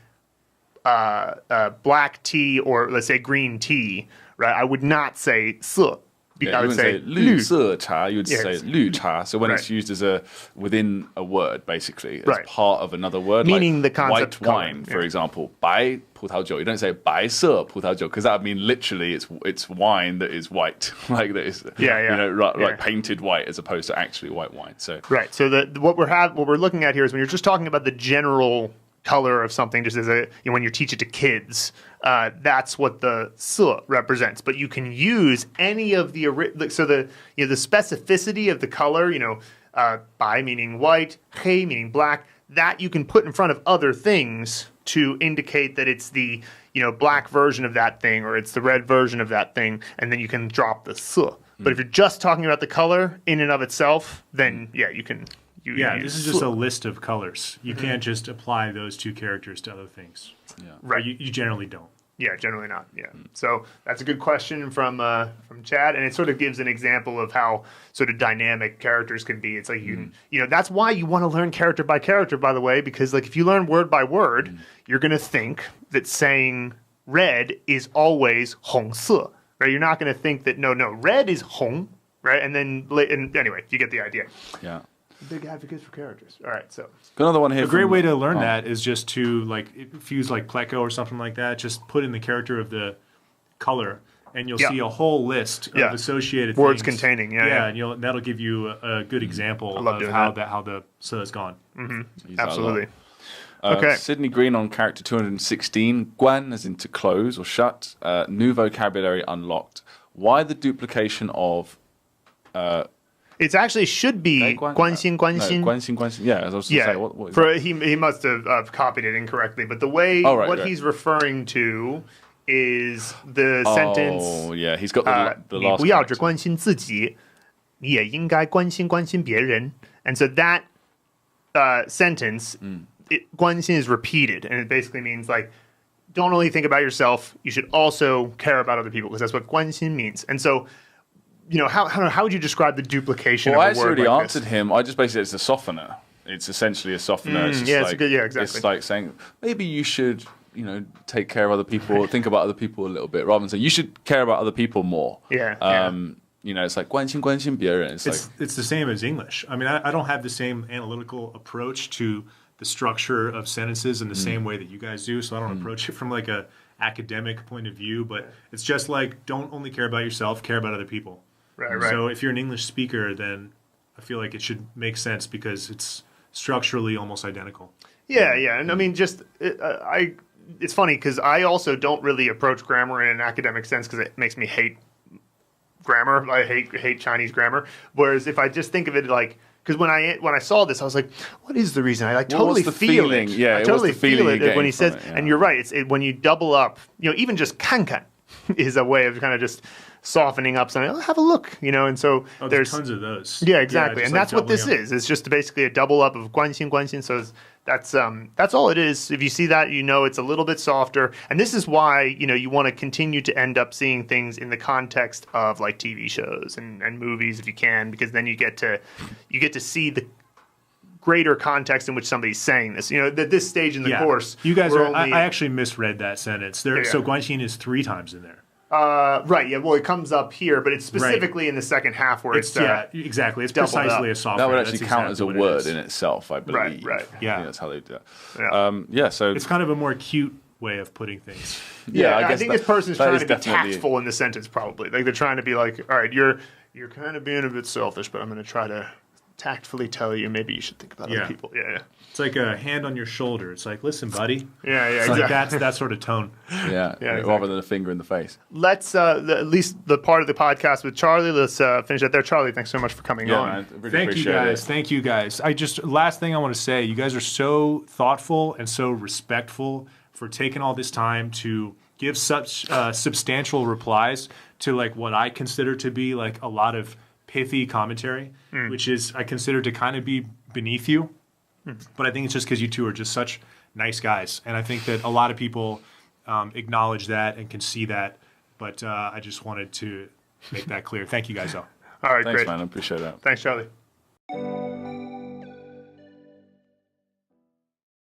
black tea or let's say green tea, right? I would not say se. I would say 绿色茶. You would say 绿茶. So when it's used as within a word, basically, as part of another word, meaning like the concept white wine, for example, 白葡萄酒. You don't say 白色葡萄酒because that would mean literally it's wine that is white, like that is like painted white as opposed to actually white wine. So right. So what we're looking at here is when you're just talking about the general color of something, just as when you teach it to kids, that's what the se represents. But you can use any of the the specificity of the color, bai meaning white, hei meaning black, that you can put in front of other things to indicate that it's the black version of that thing or it's the red version of that thing, and then you can drop the se. But if you're just talking about the color in and of itself, then you can. This is just a list of colors. You can't just apply those two characters to other things. Yeah. Right. You generally don't. Yeah, generally not. Yeah. So that's a good question from Chad, and it sort of gives an example of how sort of dynamic characters can be. It's like that's why you want to learn character by character, by the way, because like if you learn word by word, you're going to think that saying red is always 红色, right? You're not going to think that no, red is 红, right? And anyway, you get the idea. Yeah. Big advocates for characters. All right, so got another one here. A great way to learn that is just to if you use like Pleco or something like that, just put in the character of the color, and you'll see a whole list of associated words things. containing. And that'll give you a good example of how the se has gone. Mm-hmm. Absolutely. Okay. Sydney Green on character 216. GUÀN as in to close or shut. New vocabulary unlocked. Why the duplication of? It actually should be 关心关心. 关心关心. Yeah, as I was saying. What is that? He must have copied it incorrectly, but the way he's referring to is the sentence. Oh, yeah, he's got the last. 你不要只关心自己，你也应该关心关心别人. And so that sentence, 关心 is repeated, and it basically means like, don't only think about yourself, you should also care about other people, because that's what 关心 means. And so, how would you describe the duplication of a word like this? I actually already answered him. I just basically, it's a softener. it's essentially a softener. It's just yeah, like, it's a good, yeah, exactly. It's like saying maybe you should, take care of other people, think about other people a little bit, rather than saying you should care about other people more. Yeah. It's like 关心别人. It's the same as English. I mean, I don't have the same analytical approach to the structure of sentences in the same way that you guys do, so I don't approach it from like a academic point of view, but it's just like, don't only care about yourself, care about other people. Right. So if you're an English speaker, then I feel like it should make sense because it's structurally almost identical. Yeah. And I mean, it's funny because I also don't really approach grammar in an academic sense because it makes me hate grammar. I hate Chinese grammar. Whereas if I just think of it like, because when I saw this, I was like, "What is the reason?" I totally feel it. Yeah, I totally feel it when he says. Yeah. And you're right. It's when you double up. Even just 看看 is a way of kind of just softening up something. Have a look. And so there's tons of those. Yeah, exactly. And that's what this up. is. It's just basically a double up of 关心. So that's all it is. If you see that, it's a little bit softer. And this is why, you want to continue to end up seeing things in the context of like TV shows and movies if you can, because then you get to see the greater context in which somebody's saying this. At this stage in the course. You guys I actually misread that sentence. So 关心 is 3 times in there. Right, yeah. Well, it comes up here, but it's specifically in the second half where it's exactly. It's precisely a software. That would actually count as a word in itself, I believe. Right. Yeah, that's how they do it. Yeah. So it's kind of a more cute way of putting things. Yeah, I think this person's trying to be tactful in the sentence, probably. Like they're trying to be like, all right, you're kind of being a bit selfish, but I'm going to try to tactfully tell you maybe you should think about other people. Yeah. It's like a hand on your shoulder. It's like, listen, buddy. Yeah, it's exactly. Like that's that sort of tone. Yeah, exactly. Rather than a finger in the face. Let's, at least the part of the podcast with Charlie, let's finish that there. Charlie, thanks so much for coming on. Man, really Thank you guys. Last thing I want to say, you guys are so thoughtful and so respectful for taking all this time to give such substantial replies to like what I consider to be like a lot of pithy commentary, which is I consider to kind of be beneath you. But I think it's just because you two are just such nice guys. And I think that a lot of people acknowledge that and can see that. But I just wanted to make that clear. Thank you guys, though. All right, Thanks, great. man. I appreciate that. Thanks, Charlie.